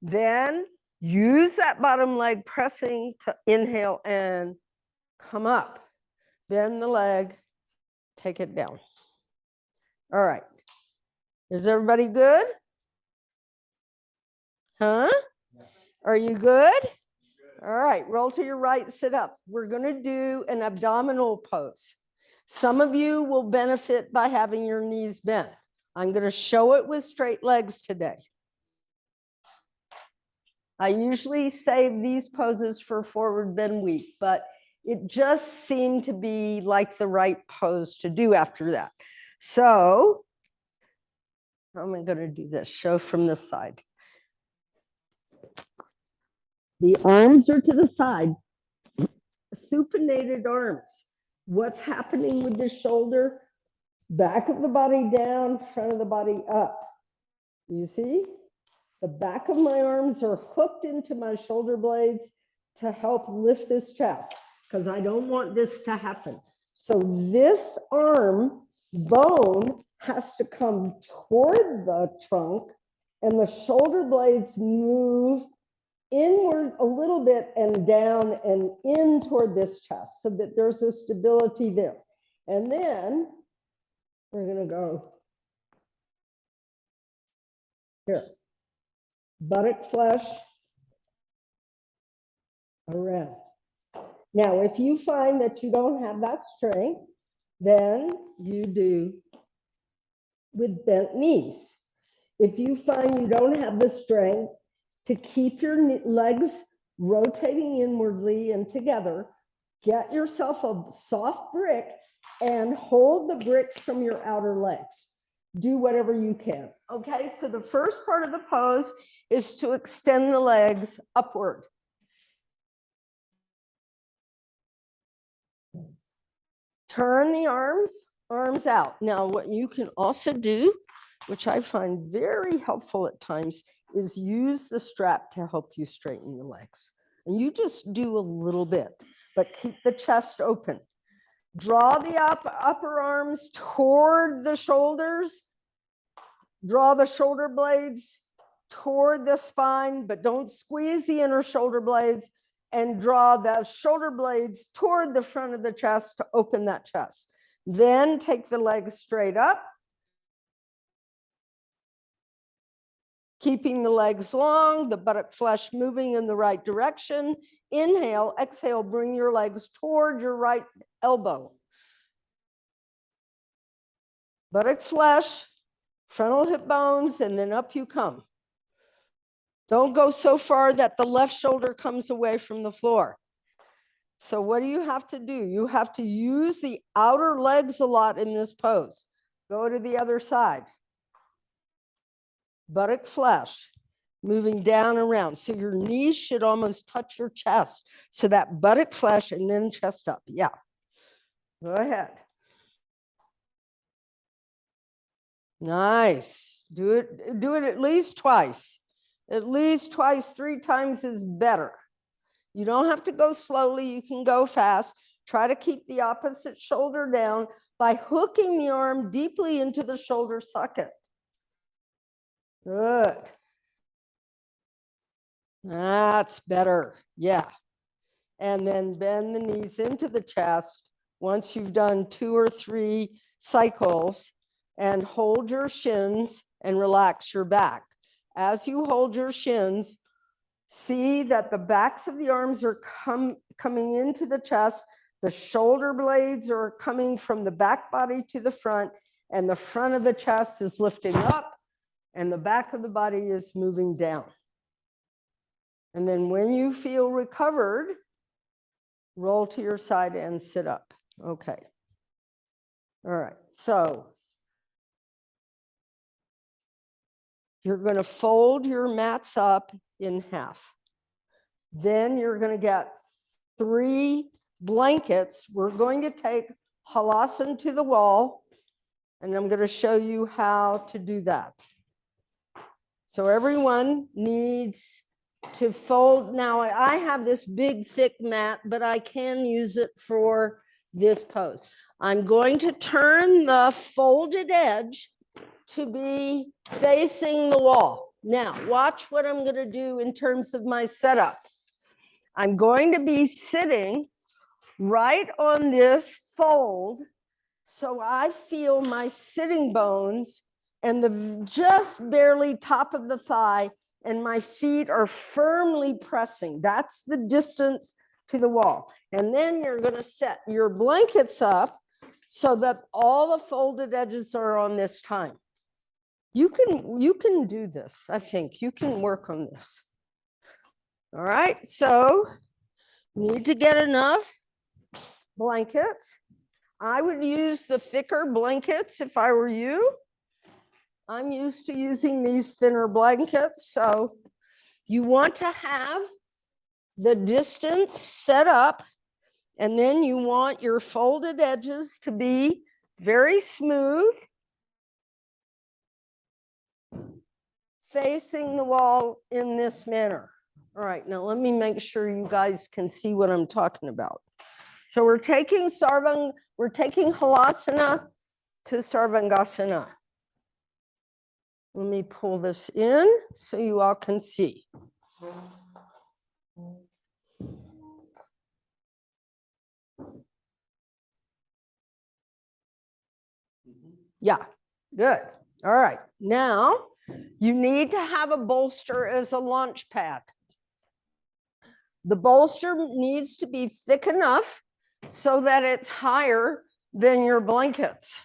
Then use that bottom leg pressing to inhale and come up. Bend the leg, take it down. All right. Is everybody good? Huh? Are you good? All right, roll to your right, sit up. We're going to do an abdominal pose. Some of you will benefit by having your knees bent. I'm going to show it with straight legs today. I usually save these poses for forward bend week, but it just seemed to be like the right pose to do after that. So I'm going to do this, show from this side. The arms are to the side, supinated arms. What's happening with the shoulder? Back of the body down, front of the body up. You see? The back of my arms are hooked into my shoulder blades to help lift this chest because I don't want this to happen. So this arm bone has to come toward the trunk and the shoulder blades move inward a little bit and down and in toward this chest so that there's a stability there. And then we're going to go here. Buttock flesh around. Now, if you find that you don't have that strength, then you do with bent knees. If you find you don't have the strength to keep your legs rotating inwardly and together, get yourself a soft brick and hold the brick from your outer legs. Do whatever you can. Okay, so the first part of the pose is to extend the legs upward. Turn the arms out. Now, what you can also do, which I find very helpful at times, is use the strap to help you straighten the legs. And you just do a little bit, but keep the chest open. Draw the upper arms toward the shoulders. Draw the shoulder blades toward the spine, but don't squeeze the inner shoulder blades, and draw the shoulder blades toward the front of the chest to open that chest. Then take the legs straight up, keeping the legs long, the buttock flesh moving in the right direction. Inhale, exhale, bring your legs toward your right elbow. Buttock flesh, frontal hip bones, and then up you come. Don't go so far that the left shoulder comes away from the floor. So what do you have to do? You have to use the outer legs a lot in this pose. Go to the other side. Buttock flesh, moving down and around. So your knees should almost touch your chest. So that buttock flesh and then chest up. Yeah. Go ahead. Nice. Do it at least twice. At least twice, 3 times is better. You don't have to go slowly. You can go fast. Try to keep the opposite shoulder down by hooking the arm deeply into the shoulder socket. Good. That's better. Yeah. And then bend the knees into the chest once you've done 2 or 3 cycles, and hold your shins and relax your back. As you hold your shins, see that the backs of the arms are coming into the chest. The shoulder blades are coming from the back body to the front, and the front of the chest is lifting up, and the back of the body is moving down. And then when you feel recovered, roll to your side and sit up. Okay. All right. So you're going to fold your mats up in half. Then you're going to get 3 blankets. We're going to take halasana to the wall, and I'm going to show you how to do that. So everyone needs to fold. Now I have this big thick mat, but I can use it for this pose. I'm going to turn the folded edge to be facing the wall. Now watch what I'm going to do in terms of my setup. I'm going to be sitting right on this fold, so I feel my sitting bones and the just barely top of the thigh, and my feet are firmly pressing. That's the distance to the wall. And then you're going to set your blankets up so that all the folded edges are on this time. You can do this. I think you can work on this. All right, so you need to get enough blankets. I would use the thicker blankets if I were you. I'm used to using these thinner blankets. So you want to have the distance set up, and then you want your folded edges to be very smooth, facing the wall in this manner. All right, now let me make sure you guys can see what I'm talking about. So we're taking halasana to Sarvangasana. Let me pull this in so you all can see. Yeah, good. All right, now you need to have a bolster as a launch pad. The bolster needs to be thick enough so that it's higher than your blankets.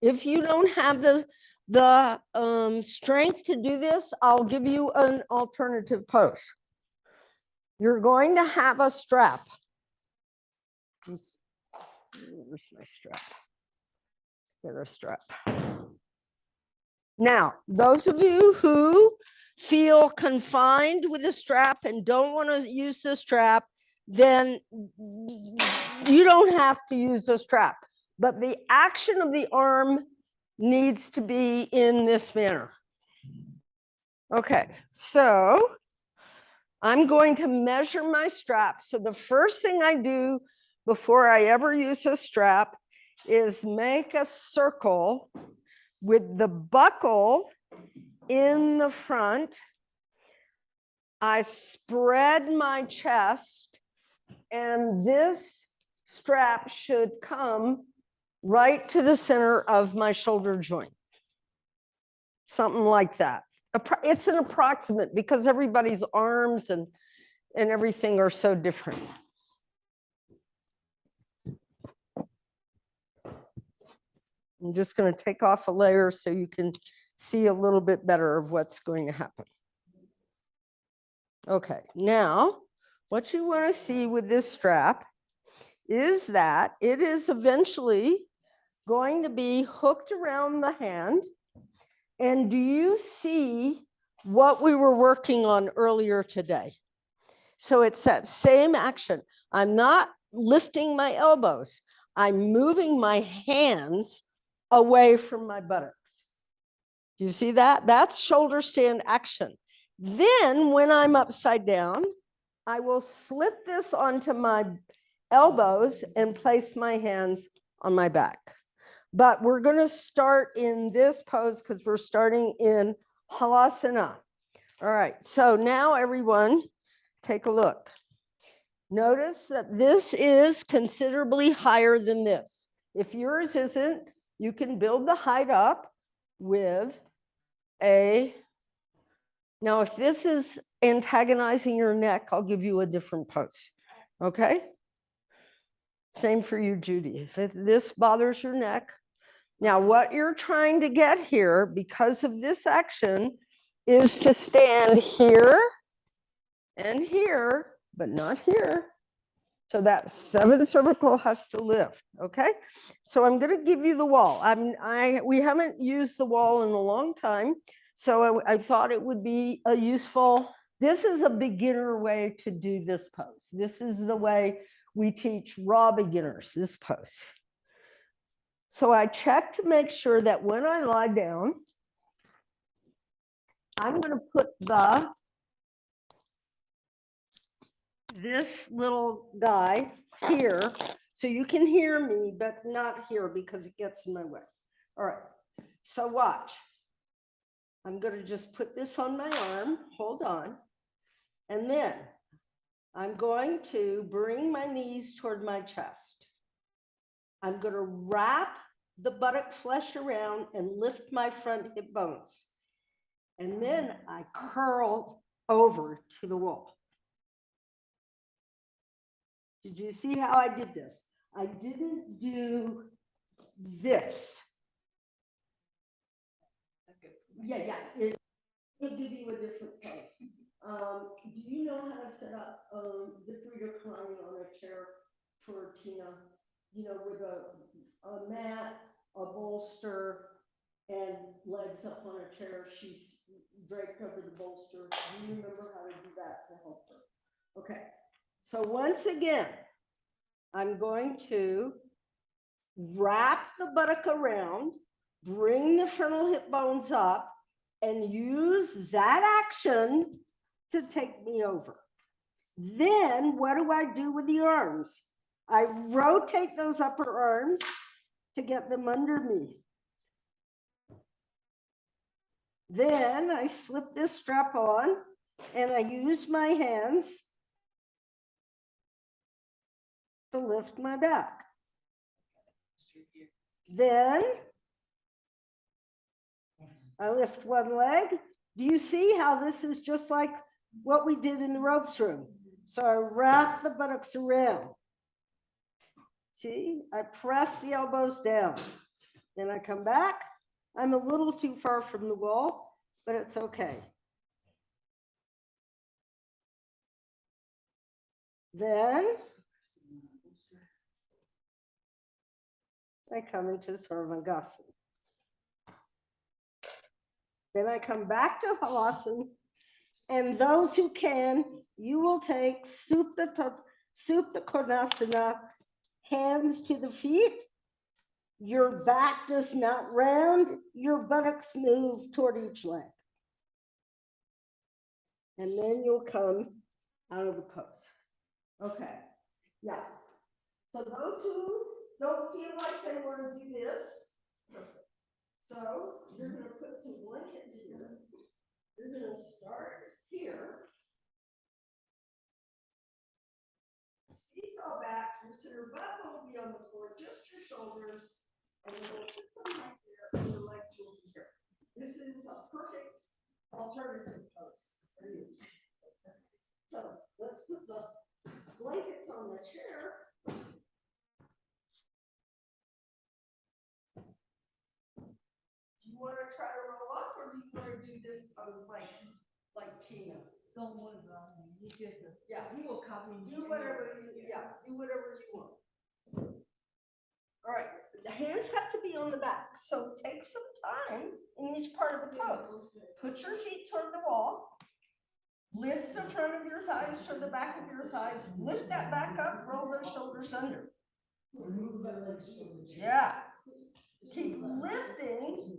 If you don't have the strength to do this, I'll give you an alternative pose. You're going to have a strap. Where's my strap? Get a strap. Now, those of you who feel confined with the strap and don't want to use the strap, then you don't have to use the strap. But the action of the arm needs to be in this manner. Okay, so I'm going to measure my strap. So the first thing I do before I ever use a strap is make a circle with the buckle in the front. I spread my chest, and this strap should come right to the center of my shoulder joint. Something like that. It's an approximate because everybody's arms and everything are so different. I'm just going to take off a layer so you can see a little bit better of what's going to happen. Okay, now what you want to see with this strap is that it is eventually going to be hooked around the hand. And do you see what we were working on earlier today? So it's that same action. I'm not lifting my elbows. I'm moving my hands away from my buttocks. Do you see that? That's shoulder stand action. Then when I'm upside down, I will slip this onto my elbows and place my hands on my back. But we're going to start in this pose because we're starting in halasana. All right, so now everyone, take a look. Notice that this is considerably higher than this. If yours isn't, you can build the height up with now if this is antagonizing your neck, I'll give you a different pose, okay? Same for you, Judy. If this bothers your neck. Now, what you're trying to get here, because of this action, is to stand here and here, but not here. So that seventh cervical has to lift, okay? So I'm going to give you the wall. We haven't used the wall in a long time, so I thought it would be a useful. This is a beginner way to do this pose. This is the way we teach raw beginners this pose. So I check to make sure that when I lie down, I'm going to put this little guy here, so you can hear me, but not here because it gets in my way. All right, so watch. I'm going to just put this on my arm, hold on, and then I'm going to bring my knees toward my chest. I'm going to wrap the buttock flesh around and lift my front hip bones. And then I curl over to the wall. Did you see how I did this? I didn't do this. Yeah. It'll give you a different pose. Do you know how to set up the Privrtta climbing on a chair for Tina? You know, with a mat, a bolster, and legs up on a chair. She's draped over the bolster. Do you remember how to do that to help her? Okay. So once again, I'm going to wrap the buttock around, bring the frontal hip bones up, and use that action to take me over. Then what do I do with the arms? I rotate those upper arms to get them under me. Then I slip this strap on and I use my hands to lift my back. Then I lift one leg. Do you see how this is just like what we did in the ropes room? So I wrap the buttocks around. See, I press the elbows down. Then I come back. I'm a little too far from the wall, but it's okay. Then I come into Sarvangasana. Then I come back to halasana. And those who can, you will take supta konasana, hands to the feet. Your back does not round, your buttocks move toward each leg. And then you'll come out of the pose. Okay, yeah. So those who don't feel like they want to do this, so you're going to put some blankets here. You're going to start here. Seesaw back, so your butt will be on the floor, just your shoulders, and you're going to put some right there, and your legs will be here. This is a perfect alternative pose for you. So let's put the blankets on the chair. Do you want to try to roll up, or do you want to do this pose like Tina? Don't worry about me. You just, Yeah, he will copy me. do whatever you want. All right, the hands have to be on the back, so take some time in each part of the pose. Put your feet toward the wall. Lift the front of your thighs toward the back of your thighs. Lift that back up, roll those shoulders under. Yeah. Keep lifting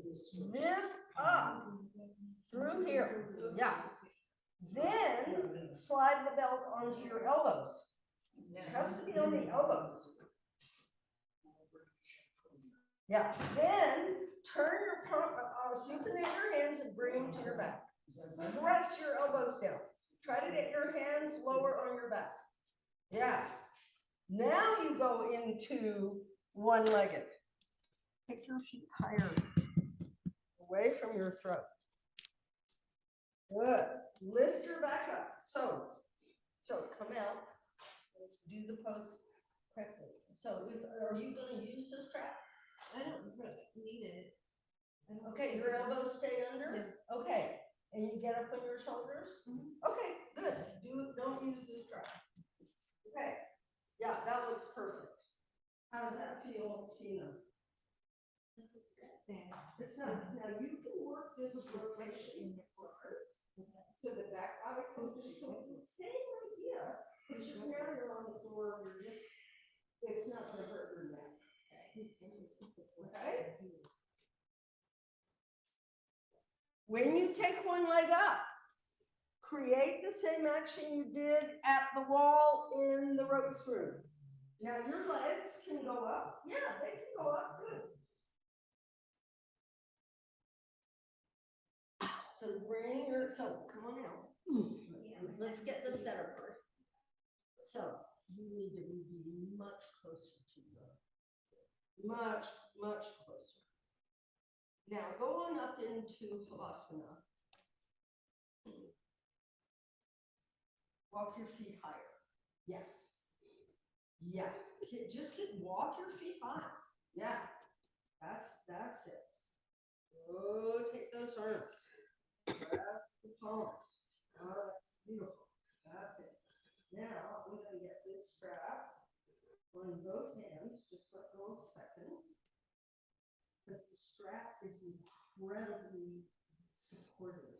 this up through here. Yeah. Then slide the belt onto your elbows. It has to be on the elbows. Yeah. Then turn your supinate your hands and bring them to your back. Press your elbows down. Try to get your hands lower on your back. Yeah. Now you go into one-legged. Take your feet higher, away from your throat. Good. Lift your back up. So come out. Let's do the pose correctly. So are you going to use this strap? I don't really need it. Okay, your elbows stay under? Okay. And you get up on your shoulders? Okay, good. Don't use this strap. Okay. Yeah, that looks perfect. How does that feel, Tina? It's not. Now you can work this rotation first. So the back body comes in. So it's the same idea. But just now you're on the floor, it's not gonna hurt your neck. Okay? When you take one leg up, create the same action you did at the wall in the ropes room. Now your legs can go up. Yeah, they can go up. Good. So come on out. Let's get the center part. So you need to be much closer to the, much closer. Now go on up into halasana. Walk your feet higher. Yes. Yeah. Walk your feet high. Yeah. That's it. Oh, take those arms. Press the palms. Oh, that's beautiful. That's it. Now I'm going to get this strap on both hands. Just let go a second. Because the strap is incredibly supportive.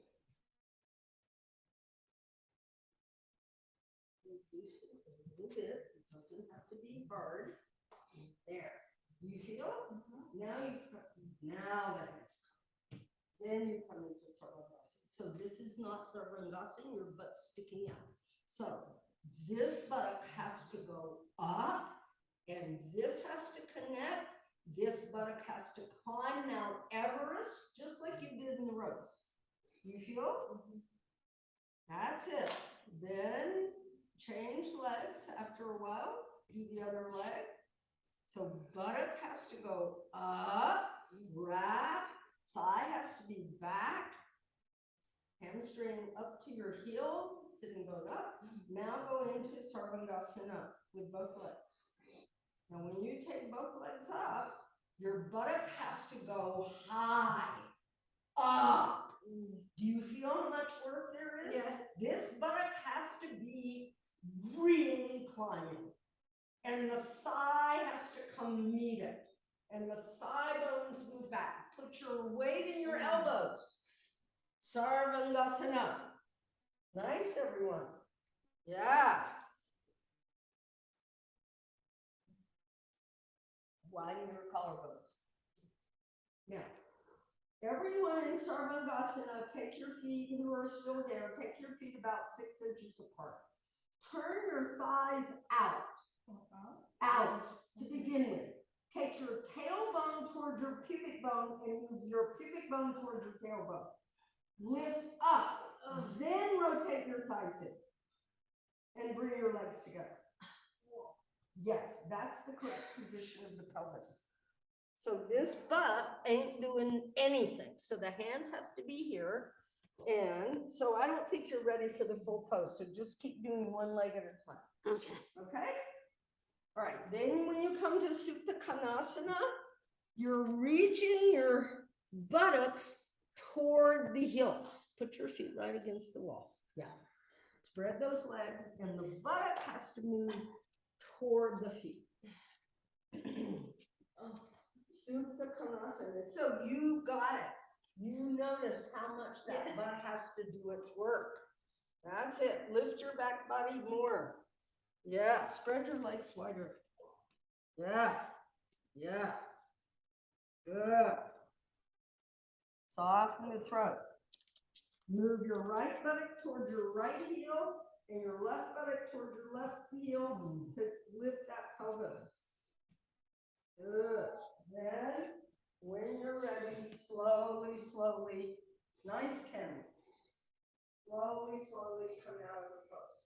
Reduce it a little bit. It doesn't have to be hard. There. Do you feel? Now that it's come. Then you come into Sarvangasana. So this is not Sarvangasana, your butt's sticking out. So this buttock has to go up, and this has to connect. This buttock has to climb Mount Everest, just like you did in the ropes. You feel? That's it. Then change legs after a while. Do the other leg. So buttock has to go up, wrap, thigh has to be back, hamstring up to your heel, sitting going up. Now go into Sarvangasana with both legs. Now when you take both legs up, your buttock has to go high, up. Do you feel how much work there is? Yeah. This buttock has to be really climbing. And the thigh has to come meet it. And the thigh bones move back. Put your weight in your elbows. Sarvangasana. Nice, everyone. Yeah. Widen your collarbones. Now, everyone in Sarvangasana, take your feet, you are still there, take your feet about 6 inches apart. Turn your thighs out to begin with. Take your tailbone towards your pubic bone and move your pubic bone towards your tailbone. Lift up, then rotate your thighs in and bring your legs together. Yes, that's the correct position of the pelvis. So this butt ain't doing anything. So the hands have to be here. And so I don't think you're ready for the full pose. So just keep doing one leg at a time. Okay. Okay? All right. Then when you come to supta konasana, you're reaching your buttocks toward the heels. Put your feet right against the wall. Yeah. Spread those legs, and the buttock has to move toward the feet. Supta konasana. So you got it. You notice how much that butt has to do its work. That's it. Lift your back body more. Yeah. Spread your legs wider. Yeah. Yeah. Good. Soften the throat. Move your right buttock toward your right heel and your left buttock toward your left heel to lift that pelvis. Good. Then, when you're ready, slowly, slowly. Nice, Ken. Slowly, slowly come out of the pose.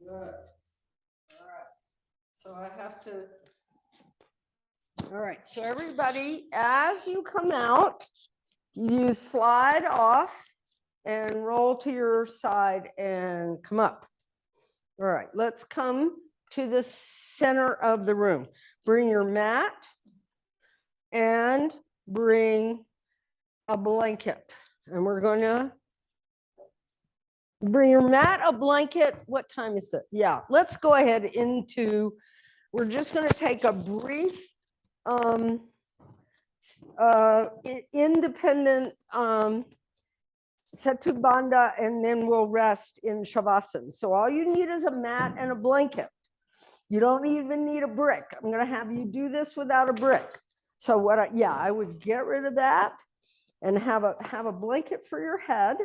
Good. All right. So I have to. All right. So everybody, as you come out, you slide off and roll to your side and come up. All right. Let's come to the center of the room. Bring your mat and bring a blanket. And we're going to bring your mat, a blanket. What time is it? Yeah, let's go ahead into, we're just going to take a brief independent Setu Bandha, and then we'll rest in Shavasana. So all you need is a mat and a blanket. You don't even need a brick. I'm going to have you do this without a brick. So what I would get rid of that and have a blanket for your head,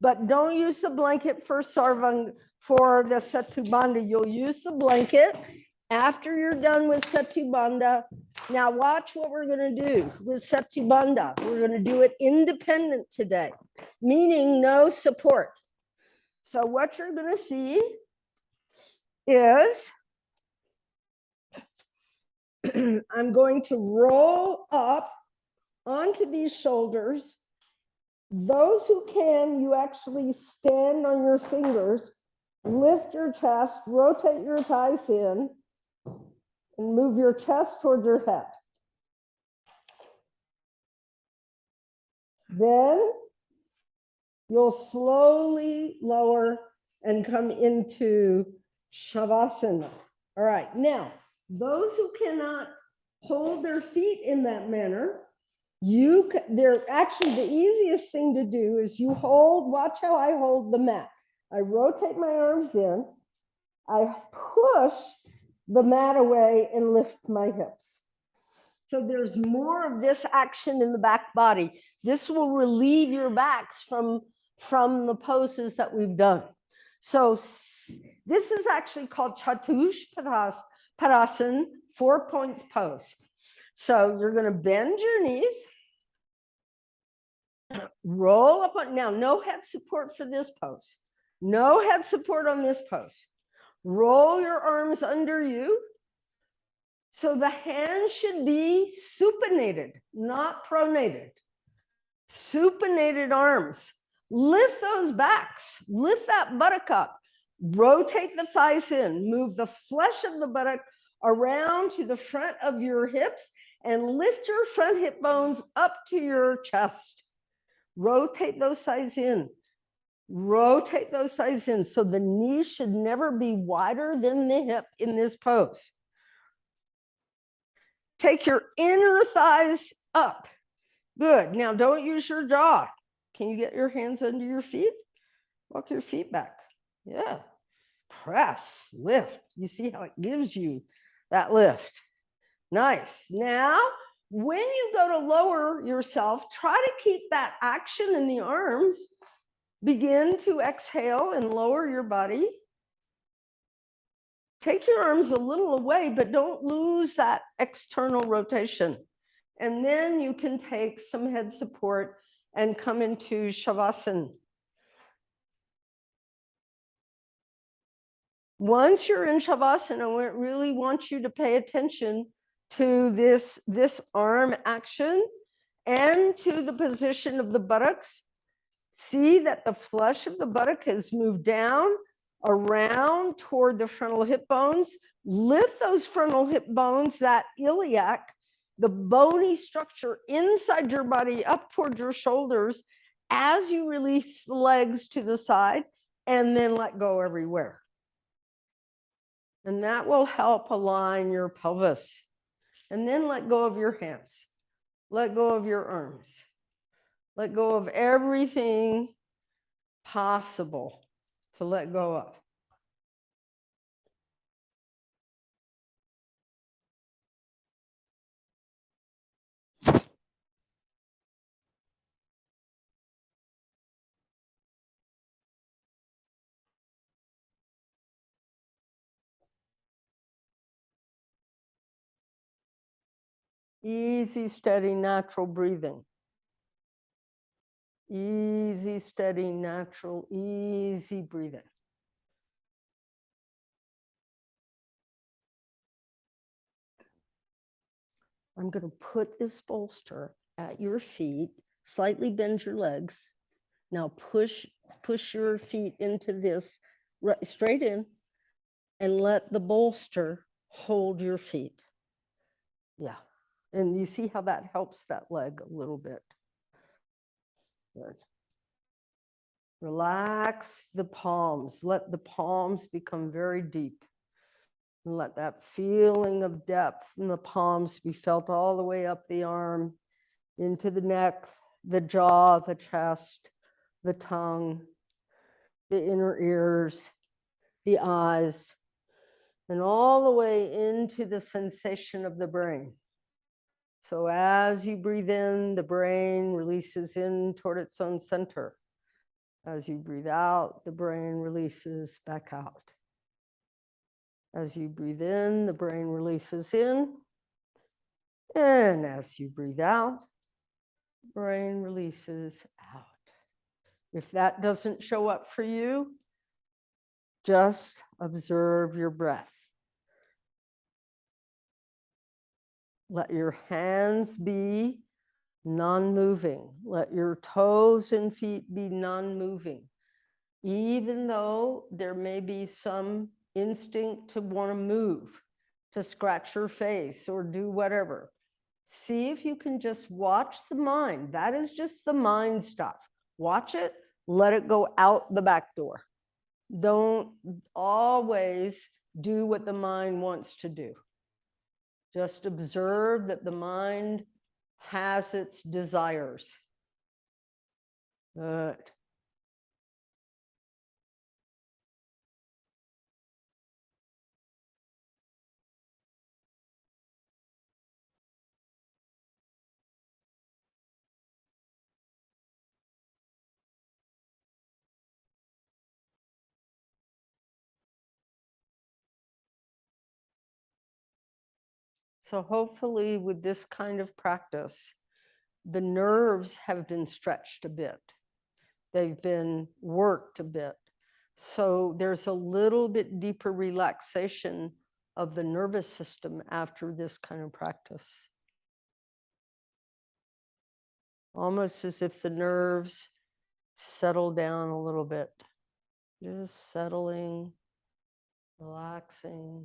but don't use the blanket for for the Setu Bandha. You'll use the blanket after you're done with Setu Bandha. Now watch what we're going to do with Setu Bandha. We're going to do it independent today, meaning no support. So what you're going to see is I'm going to roll up onto these shoulders. Those who can, you actually stand on your fingers, lift your chest, rotate your thighs in, and move your chest toward your head. Then you'll slowly lower and come into Shavasana. All right, now, those who cannot hold their feet in that manner, they're actually the easiest thing to do is you hold, watch how I hold the mat. I rotate my arms in, I push the mat away and lift my hips. So there's more of this action in the back body. This will relieve your backs from the poses that we've done. So this is actually called chatushpadasana, 4 points pose. So you're going to bend your knees, roll up on, now no head support for this pose. No head support on this pose. Roll your arms under you. So the hands should be supinated, not pronated. Supinated arms. Lift those backs. Lift that buttock up. Rotate the thighs in. Move the flesh of the buttock around to the front of your hips and lift your front hip bones up to your chest. Rotate those thighs in. Rotate those thighs in. So the knee should never be wider than the hip in this pose. Take your inner thighs up. Good. Now don't use your jaw. Can you get your hands under your feet? Walk your feet back. Yeah. Press, lift. You see how it gives you that lift. Nice. Now, when you go to lower yourself, try to keep that action in the arms. Begin to exhale and lower your body. Take your arms a little away, but don't lose that external rotation. And then you can take some head support and come into Shavasana. Once you're in Shavasana, I really want you to pay attention to this arm action and to the position of the buttocks. See that the flesh of the buttock has moved down around toward the frontal hip bones. Lift those frontal hip bones, that iliac, the bony structure inside your body up toward your shoulders as you release the legs to the side, and then let go everywhere. And that will help align your pelvis. And then let go of your hands. Let go of your arms. Let go of everything possible to let go of. Easy, steady, natural breathing. Easy, steady, natural, easy breathing. I'm going to put this bolster at your feet, slightly bend your legs. Now push your feet into this, right, straight in, and let the bolster hold your feet. Yeah. And you see how that helps that leg a little bit. Good. Relax the palms. Let the palms become very deep. And let that feeling of depth in the palms be felt all the way up the arm, into the neck, the jaw, the chest, the tongue, the inner ears, the eyes, and all the way into the sensation of the brain. So as you breathe in, the brain releases in toward its own center. As you breathe out, the brain releases back out. As you breathe in, the brain releases in. And as you breathe out, brain releases out. If that doesn't show up for you, just observe your breath. Let your hands be non-moving. Let your toes and feet be non-moving. Even though there may be some instinct to want to move, to scratch your face or do whatever. See if you can just watch the mind. That is just the mind stuff. Watch it, let it go out the back door. Don't always do what the mind wants to do. Just observe that the mind has its desires. Good. So hopefully with this kind of practice, the nerves have been stretched a bit. They've been worked a bit. So there's a little bit deeper relaxation of the nervous system after this kind of practice. Almost as if the nerves settle down a little bit. Just settling, relaxing.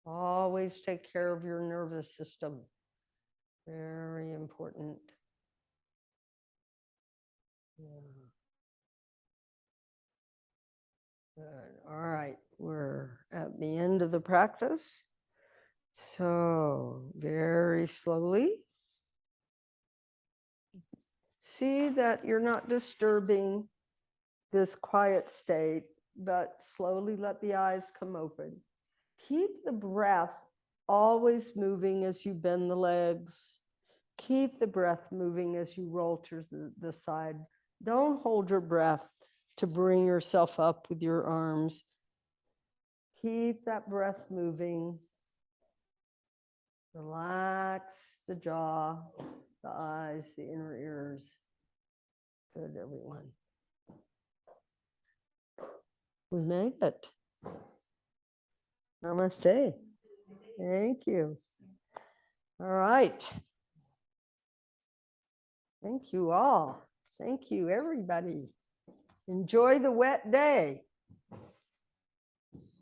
Always take care of your nervous system. Very important. Yeah. Good. All right, we're at the end of the practice. So very slowly, see that you're not disturbing this quiet state, but slowly let the eyes come open. Keep the breath always moving as you bend the legs. Keep the breath moving as you roll to the side. Don't hold your breath to bring yourself up with your arms. Keep that breath moving. Relax the jaw, the eyes, the inner ears. Good, everyone. We made it. Namaste. Thank you. All right. Thank you all. Thank you, everybody. Enjoy the wet day.